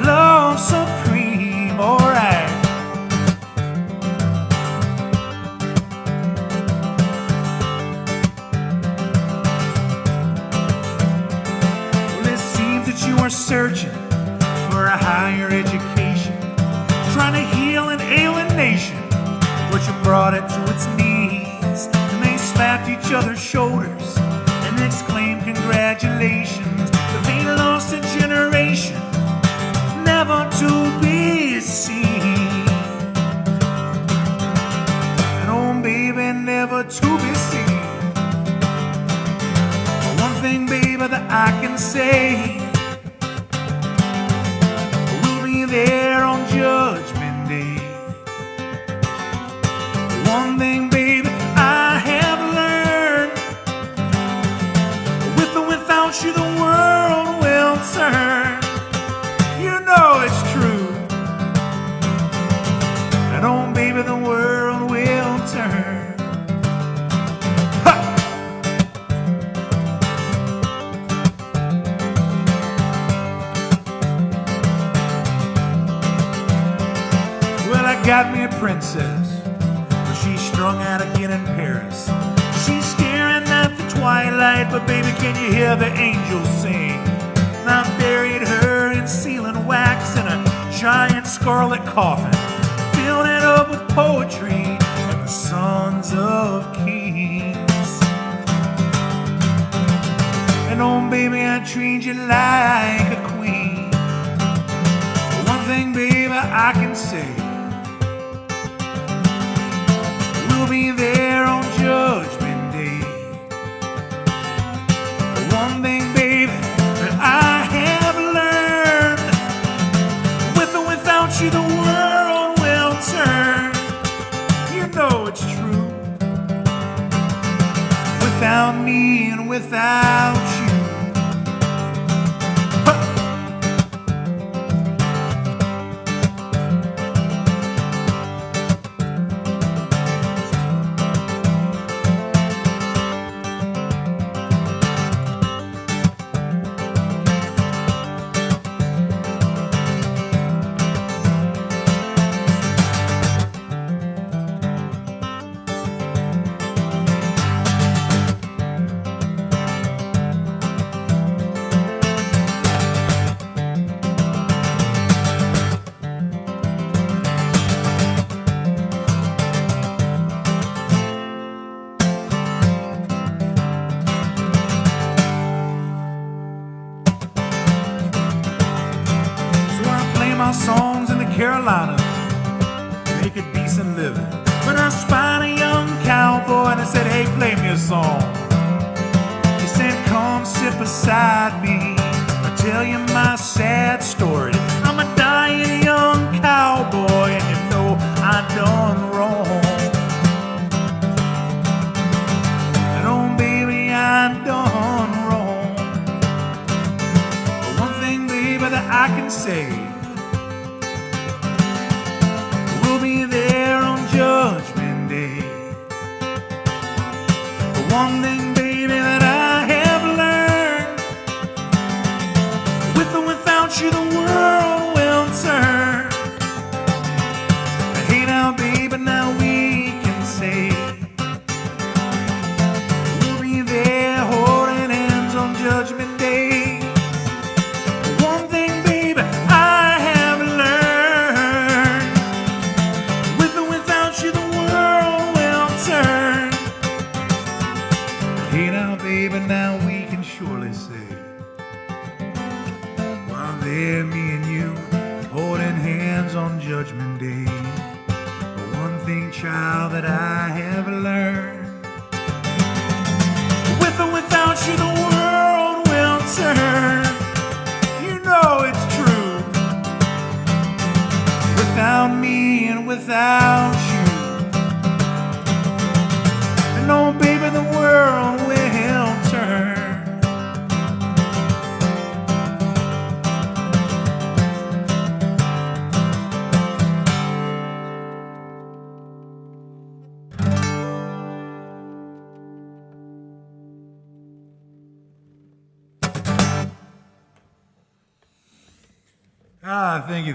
[SPEAKER 2] love supreme. Alright. You are searching for a higher education, trying to heal an ailing nation, but you brought it to its knees. And they slapped each other's shoulders and exclaimed congratulations, but they lost a generation never to be seen. And oh baby, never to be seen. But one thing baby that I can say, there on Judgment Day. One thing, baby, I have learned, with or without you, the world will turn. You know it's true. And oh, baby, the world will turn. Got me a princess, but she's strung out again in Paris. She's staring at the twilight, but baby, can you hear the angels sing? And I buried her in sealing wax in a giant scarlet coffin, filled it up with poetry and the sons of kings. And oh baby, I treat you like a queen. But one thing baby I can say, we'll be there on Judgment Day. One thing, baby, that I have learned, with or without you, the world will turn. You know it's true. Without me and without you. Songs in the Carolinas, make a decent living. When I spied a young cowboy and I said, hey, play me a song. He said, come sip beside me. I tell you my sad story. I'm a dying young cowboy, and you know I done wrong. And oh baby, I done wrong. But one thing, baby, that I can say, we'll be there on Judgment Day. But one thing, baby, that I have learned, with or without you, the world will turn. Hey now, baby, now we can say we'll be there holding hands on Judgment Day. One thing, baby, I have learned, with or without you, the world will turn. Hey now, baby, now we can surely say, while there, me and you, holding hands on Judgment Day. But one thing, child, that I have learned, with or without you, the world will turn. You know it's true. Without me and without you, and oh baby, the world will turn.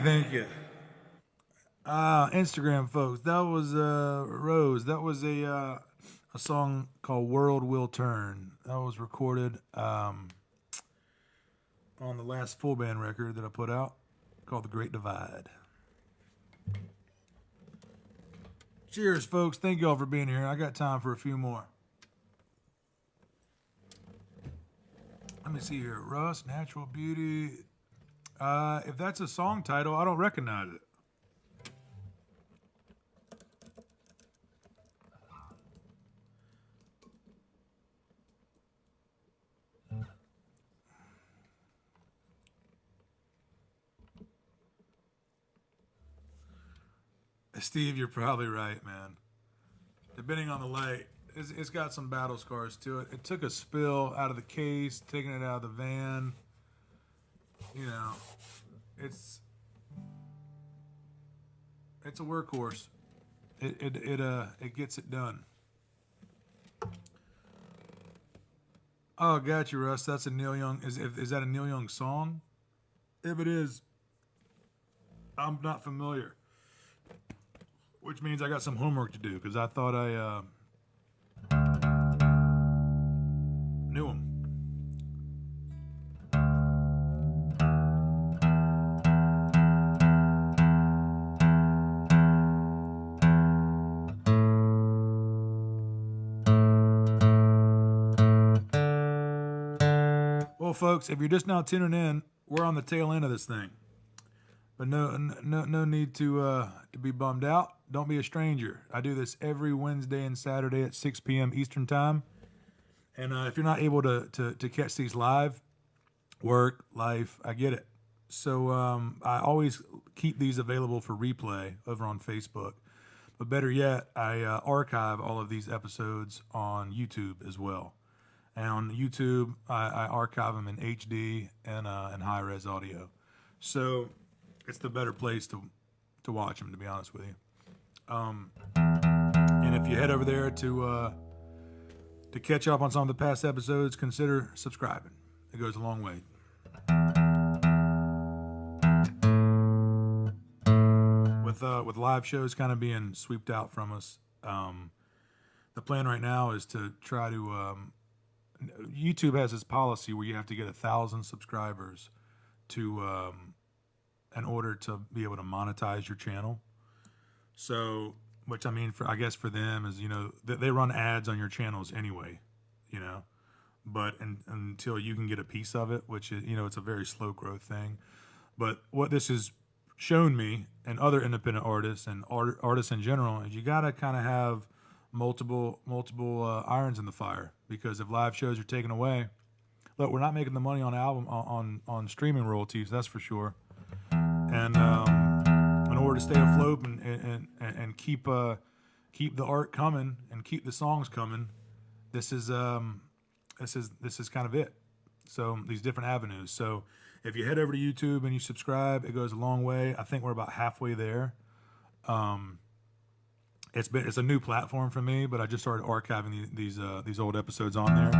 [SPEAKER 1] Thank you. Instagram folks, that was Rose. That was a song called "World Will Turn." That was recorded on the last full band record that I put out, called "The Great Divide." Cheers, folks. Thank you all for being here. I got time for a few more. Let me see here. Rust, Natural Beauty. If that's a song title, I don't recognize it. Steve, you're probably right, man. Depending on the light, it's got some battle scars to it. It took a spill out of the case, taking it out of the van. You know, it's a workhorse. It gets it done. Oh, got you, Russ. That's a Neil Young. Is that a Neil Young song? If it is, I'm not familiar. Which means I got some homework to do, because I thought I knew him. Well, folks, if you're just now tuning in, we're on the tail end of this thing. But no need to be bummed out. Don't be a stranger. I do this every Wednesday and Saturday at 6 p.m. Eastern Time. And if you're not able to catch these live, work, life, I get it. So I always keep these available for replay over on Facebook. But better yet, I archive all of these episodes on YouTube as well. And on YouTube, I archive them in HD and high-res audio. So it's the better place to watch them, to be honest with you. And if you head over there to catch up on some of the past episodes, consider subscribing. It goes a long way. With live shows kind of being swept out from us, the plan right now is to try to. YouTube has this policy where you have to get 1,000 subscribers to in order to be able to monetize your channel. So, which I mean, I guess for them is, they run ads on your channels anyway, but until you can get a piece of it, which is, it's a very slow growth thing. But what this has shown me and other independent artists and artists in general is you got to kind of have multiple irons in the fire, because if live shows are taken away, look, we're not making the money on album on streaming royalties, that's for sure. And in order to stay afloat and keep the art coming and keep the songs coming, this is kind of it. So these different avenues. So if you head over to YouTube and you subscribe, it goes a long way. I think we're about halfway there. It's a new platform for me, but I just started archiving these old episodes on there.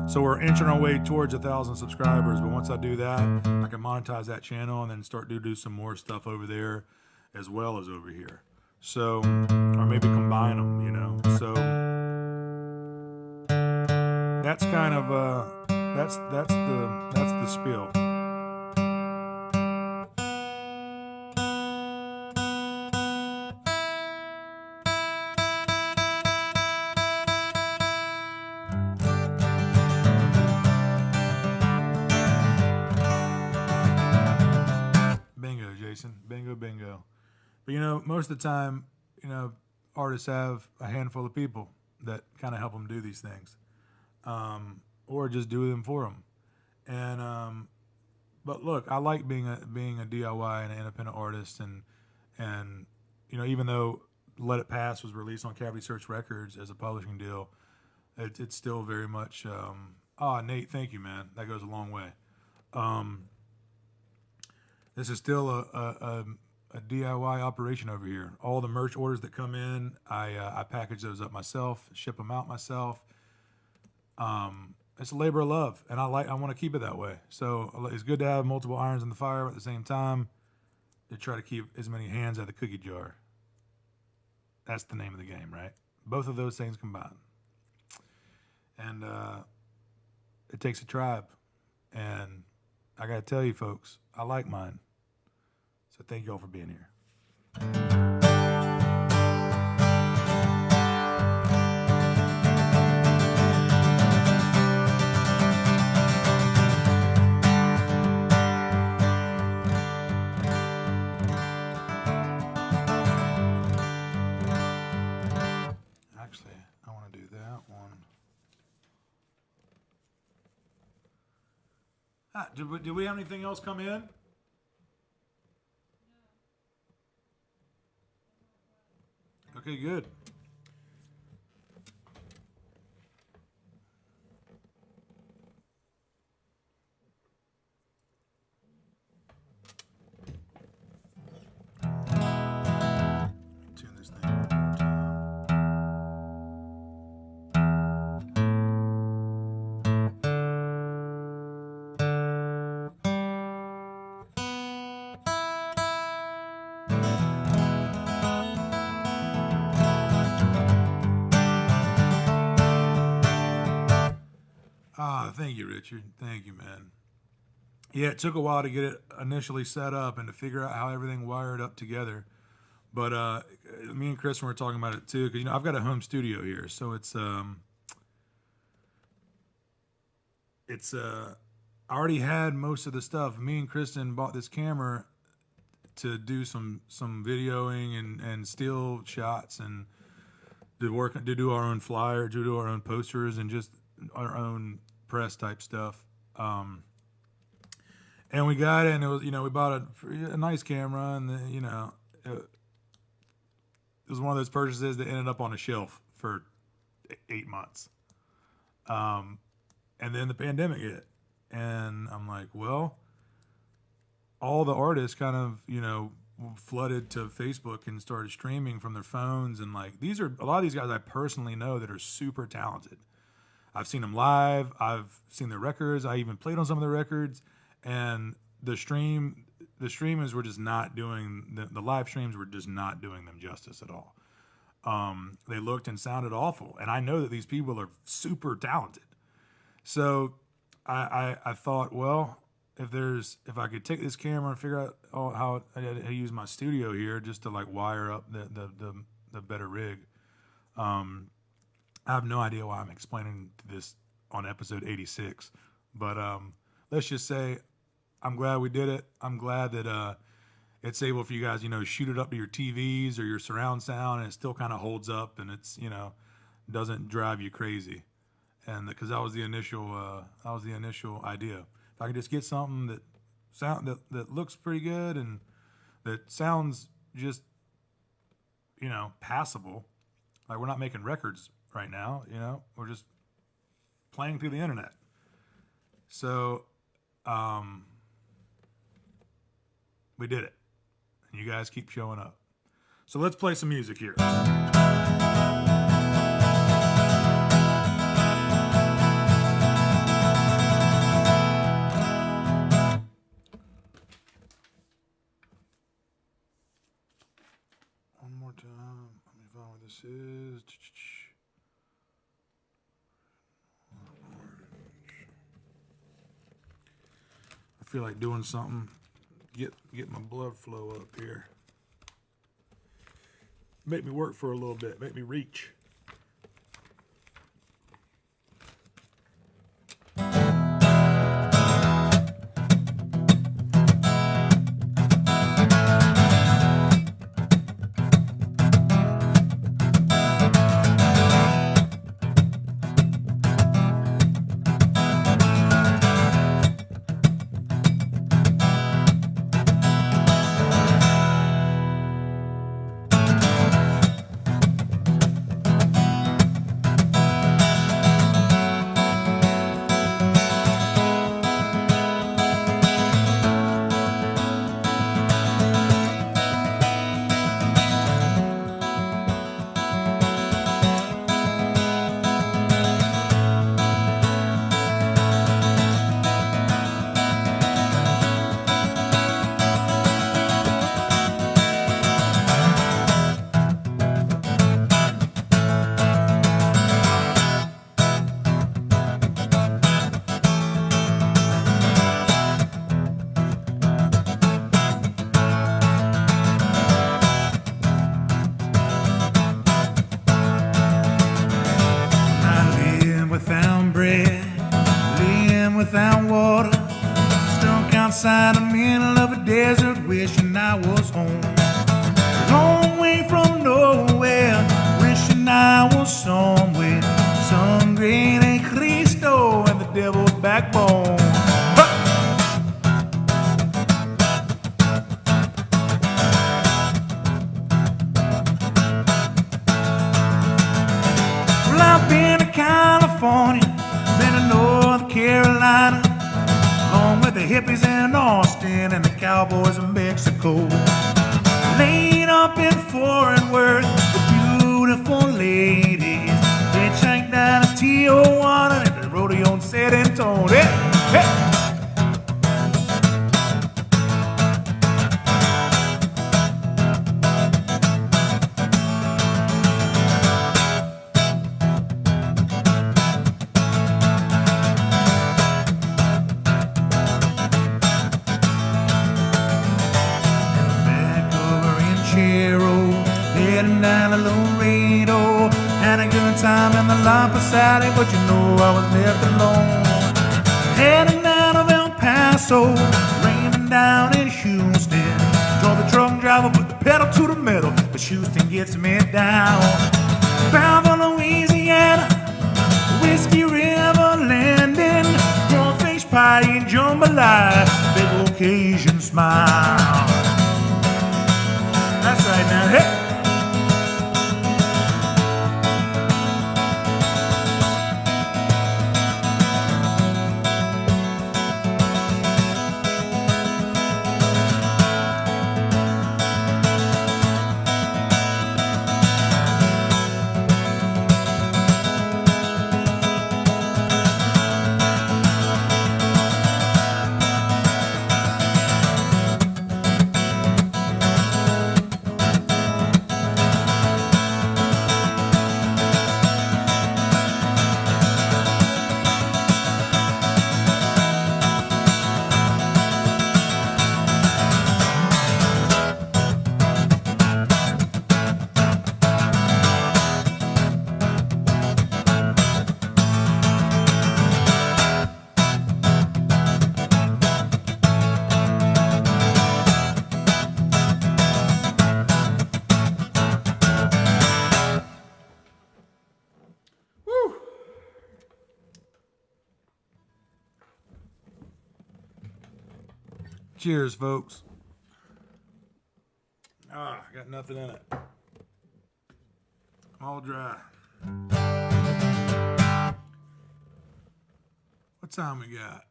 [SPEAKER 1] So we're inching our way towards 1,000 subscribers. But once I do that, I can monetize that channel and then start to do some more stuff over there as well as over here. So, or maybe combine them, you know. So that's kind of that's the spiel. Bingo, Jason. Bingo, bingo. But, you know, most of the time, you know, artists have a handful of people that kind of help them do these things, or just do them for them. And but look, I like being a DIY and an independent artist, and you know, even though Let It Pass was released on Cavity Search Records as a publishing deal, it's still very much. Nate, thank you, man. That goes a long way. This is still a DIY operation over here. All the merch orders that come in, I package those up myself, ship them out myself. It's a labor of love, and I want to keep it that way. So it's good to have multiple irons in the fire, but at the same time, to try to keep as many hands out of the cookie jar. That's the name of the game, right? Both of those things combined. And it takes a tribe. And I got to tell you, folks, I like mine. So thank you all for being here. Actually, I want to do that one. Do we have anything else come in? Okay, good. Tune this thing one more Thank you, Richard. Thank you, man. Yeah, it took a while to get it initially set up and to figure out how everything wired up together. But me and Kristen were talking about it too, because, you know, I've got a home studio here, so I already had most of the stuff. Me and Kristen bought this camera to do some videoing and still shots and to do our own flyer, to do our own posters and just our own press type stuff. And we got it, and it was, you know, we bought a nice camera, and you know, it was one of those purchases that ended up on a shelf for 8 months. And then the pandemic hit, and I'm like, well, all the artists kind of, you know, flooded to Facebook and started streaming from their phones, and like a lot of these guys I personally know that are super talented. I've seen them live. I've seen their records. I even played on some of their records, and the streamers were just not doing the live streams were just not doing them justice at all. They looked and sounded awful, and I know that these people are super talented. So I thought, well, if I could take this camera and figure out how I use my studio here just to like wire up the better rig. I have no idea why I'm explaining this on episode 86, but let's just say I'm glad we did it. I'm glad that it's able for you guys, you know, shoot it up to your TVs or your surround sound, and it still kind of holds up, and it's, you know, doesn't drive you crazy. and because that was the initial idea. If I could just get something that looks pretty good and that sounds just passable, like we're not making records right now, we're just playing through the internet. So we did it, and you guys keep showing up. So let's play some music here. One more time. Let me find where this is. I feel like doing something. Get my blood flow up here. Make me work for a little bit. Make me reach. Without water, stuck outside the middle of a desert, wishing I was home. Long way from nowhere, wishing I was somewhere. Sangre de Cristo and the devil's backbone. Well, I've been to California, been to North Carolina, along with the hippies in Austin and the cowboys in Mexico. Laid up in foreign work with beautiful ladies. Hitchhiked down to Tijuana and the rodeo in San Antonio. Hey, hey. Time in the La Posada, but you know I was left alone. Heading out of El Paso, raining down in Houston. Told the truck driver, put the pedal to the metal, but Houston gets me down. Bound for Louisiana, Whiskey River landing, crawfish pie and jambalaya, big occasion smile. That's right now, hey. Cheers, folks. Ah, I got nothing in it. All dry. What time we got?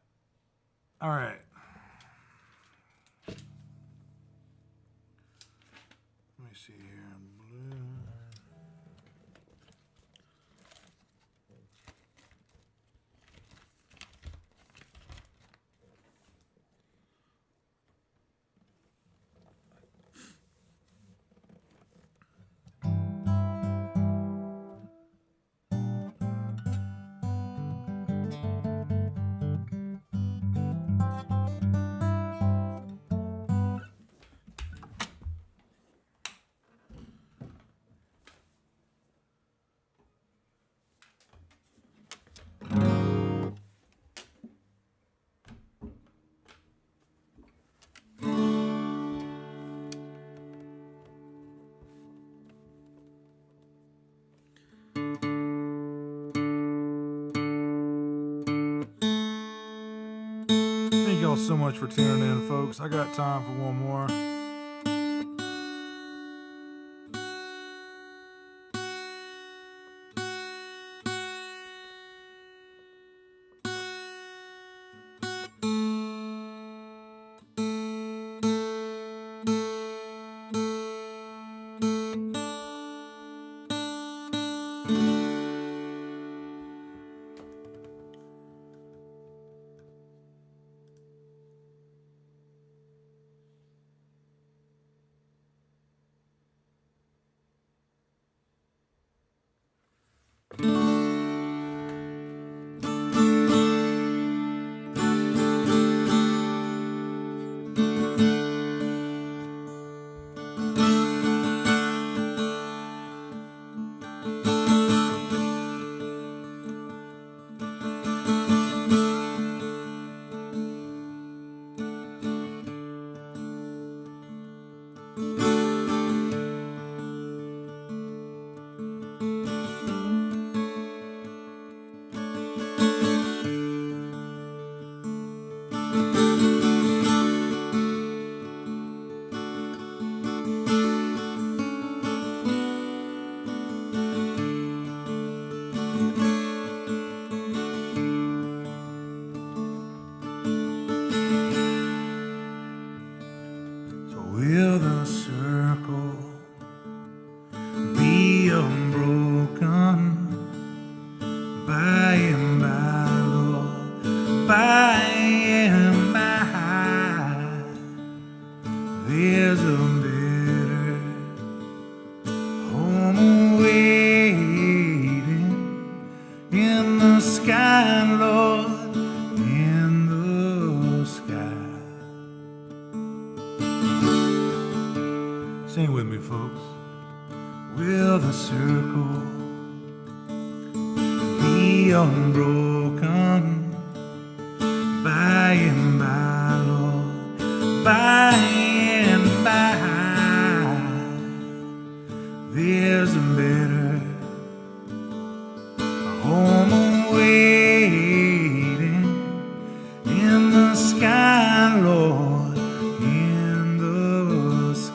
[SPEAKER 1] All right. Let me see here. Blue. Thank y'all so much for tuning in, folks. I got time for one more. Will the circle be unbroken by and by, Lord, by and by? There's a better home waiting in the sky, Lord, in the sky. Sing with me, folks. Will the circle be unbroken by and by, Lord, by and by? There's a better home waiting in the sky, Lord, in the sky.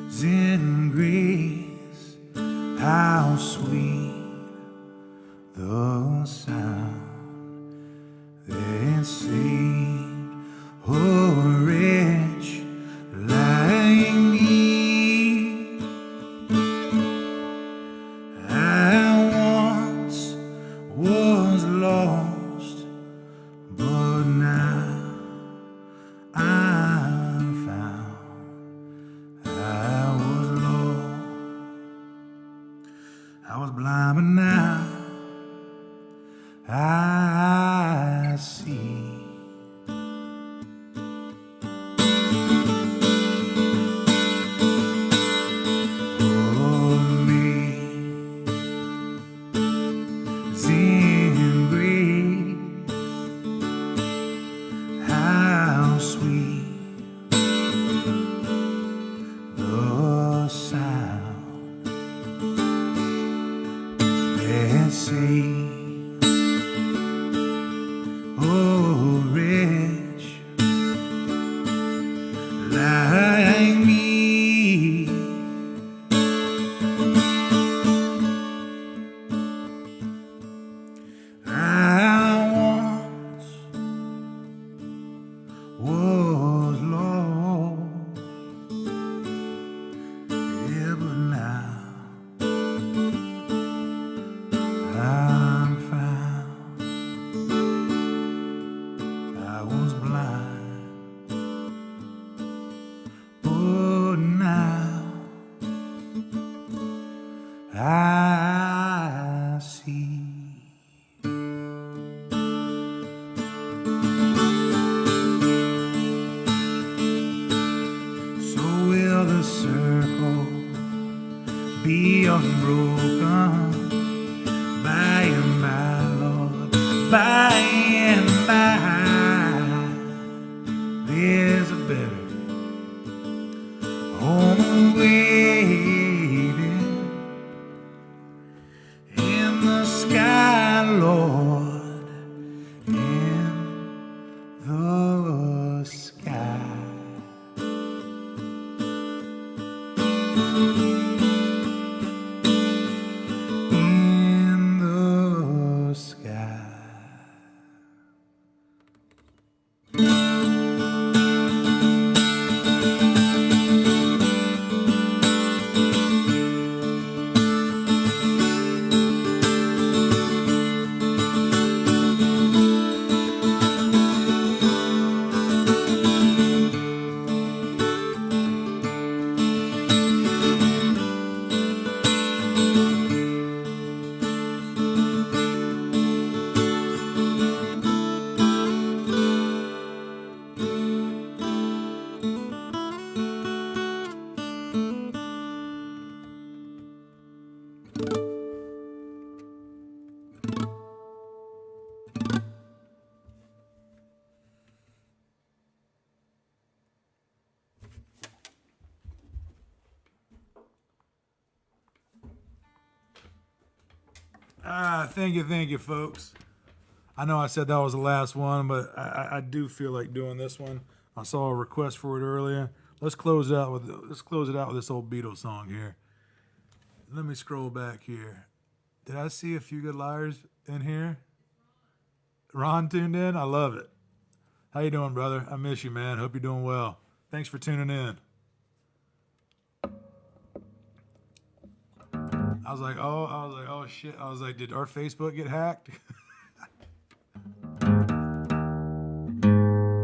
[SPEAKER 1] Amazing grace, how sweet the sound that saved a wretch like me. I once was lost, but now I'm found. I was lost, I was blind, but now I see. Amazing grace, how Thank you, folks. I know I said that was the last one, but I do feel like doing this one. I saw a request for it earlier. Let's close it out with this old Beatles song here. Let me scroll back here. Did I see a few good liars in here? Ron tuned in. I love it. How you doing, brother? I miss you, man. Hope you're doing well. Thanks for tuning in. I was like, oh shit. I was like, did our Facebook get hacked?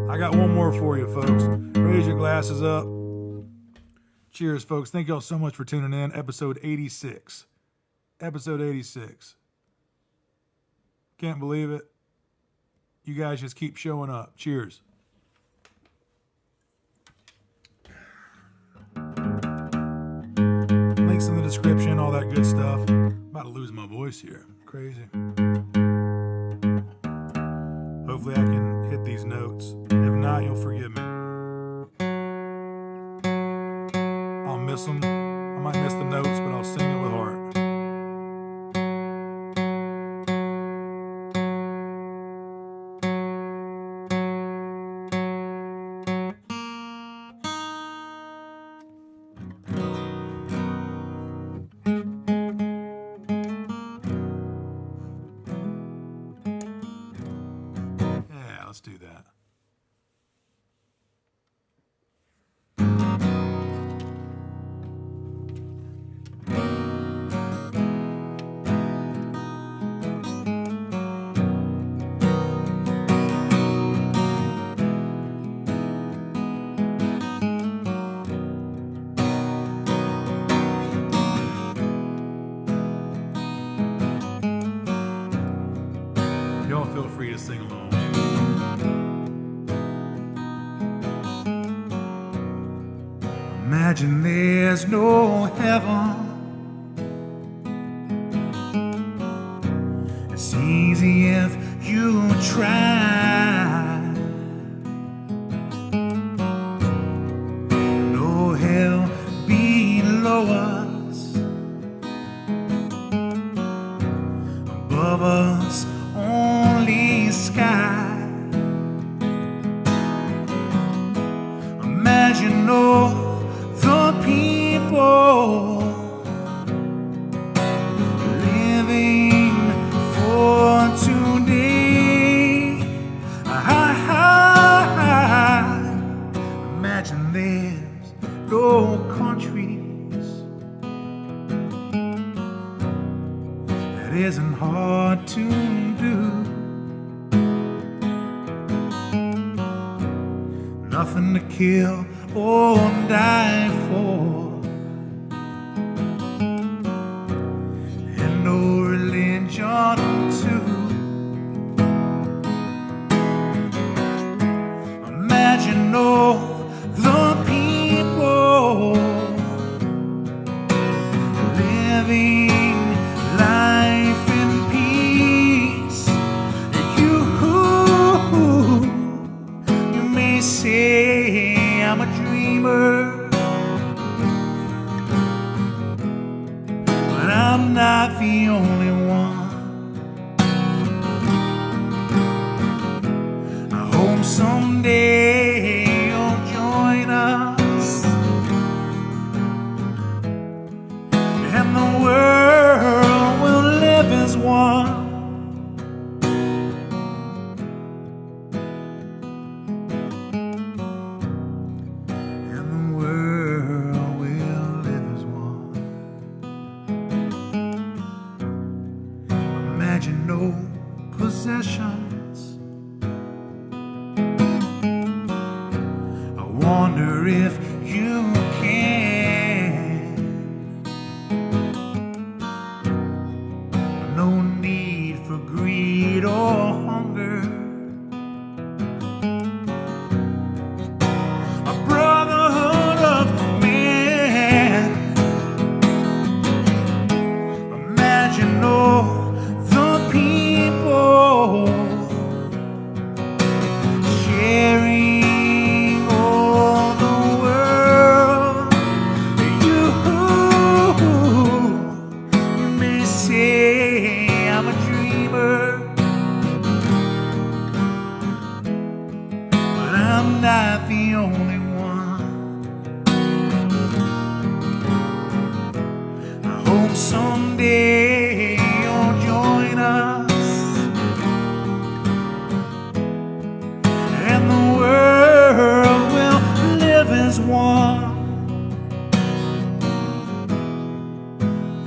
[SPEAKER 1] I got one more for you, folks. Raise your glasses up. Cheers, folks. Thank y'all so much for tuning in. Episode 86. Episode 86. Can't believe it. You guys just keep showing up. Cheers. Links in the description, all that good stuff. I'm about to lose my voice here. Crazy. Hopefully I can hit these notes. If not, you'll forgive me. I'll miss them. I might miss the notes, but I'll sing it with heart. Yeah, let's do that. Y'all feel free to sing along.
[SPEAKER 2] Imagine there's no heaven. It's easy if you try. No hell below us. Above us, only sky. Imagine all the people living for today. Imagine there's no countries. That isn't hard to do. Nothing to kill or die for, and no religion too. Imagine all the people living life in peace. You may say I'm a dreamer, but I'm not the only one. I hope someday you'll join us, and the world will live as one. Imagine no possessions. I wonder if you can. No need for greed or hunger. A brotherhood of men. Imagine no people sharing all the world. You may say I'm not the only one. I hope someday you'll join us, and the world will live as one.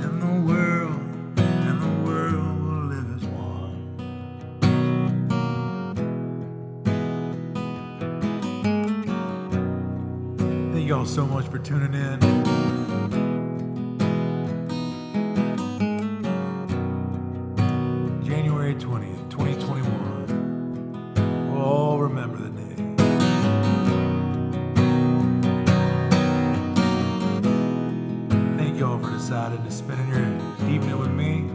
[SPEAKER 2] And the world will live as one.
[SPEAKER 1] Thank y'all so much for tuning in. January 20th, 2021. We'll all remember the day. Thank y'all for deciding to spend your evening with me.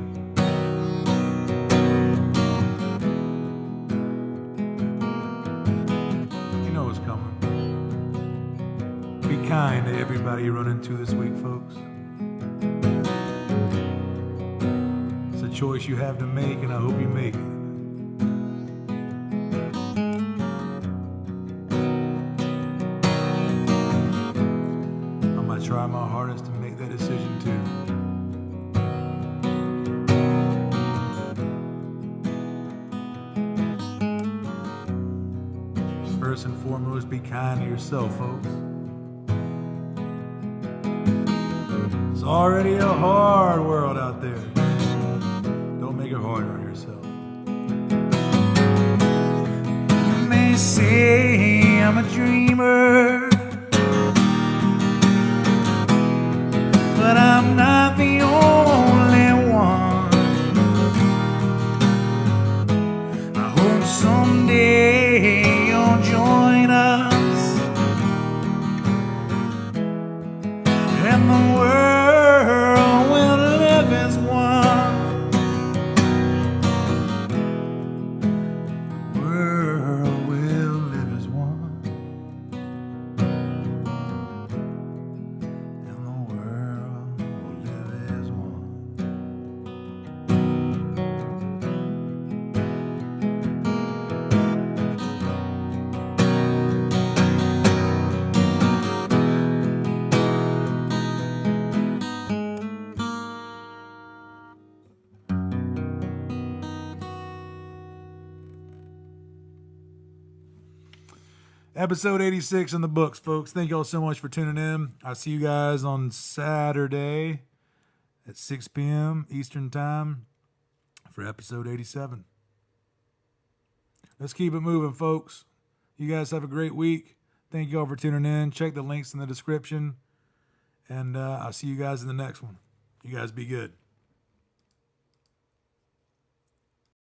[SPEAKER 1] You know what's coming. Be kind to everybody you run into this week, folks. It's a choice you have to make, and I hope you make it. I'm gonna try my hardest to make that decision too. First and foremost, be kind to yourself, folks. It's already a hard world out there. Don't make it harder on yourself.
[SPEAKER 2] You may say I'm a dreamer, but I'm not the only one. I hope someday you'll join us, and the world will live as one. The world will live as one. And the world will live as one.
[SPEAKER 1] Episode 86 in the books, folks. Thank y'all so much for tuning in. I'll see you guys on Saturday at 6 p.m. Eastern Time for episode 87. Let's keep it moving, folks. You guys have a great week. Thank y'all for tuning in. Check the links in the description. And I'll see you guys in the next one. You guys be good.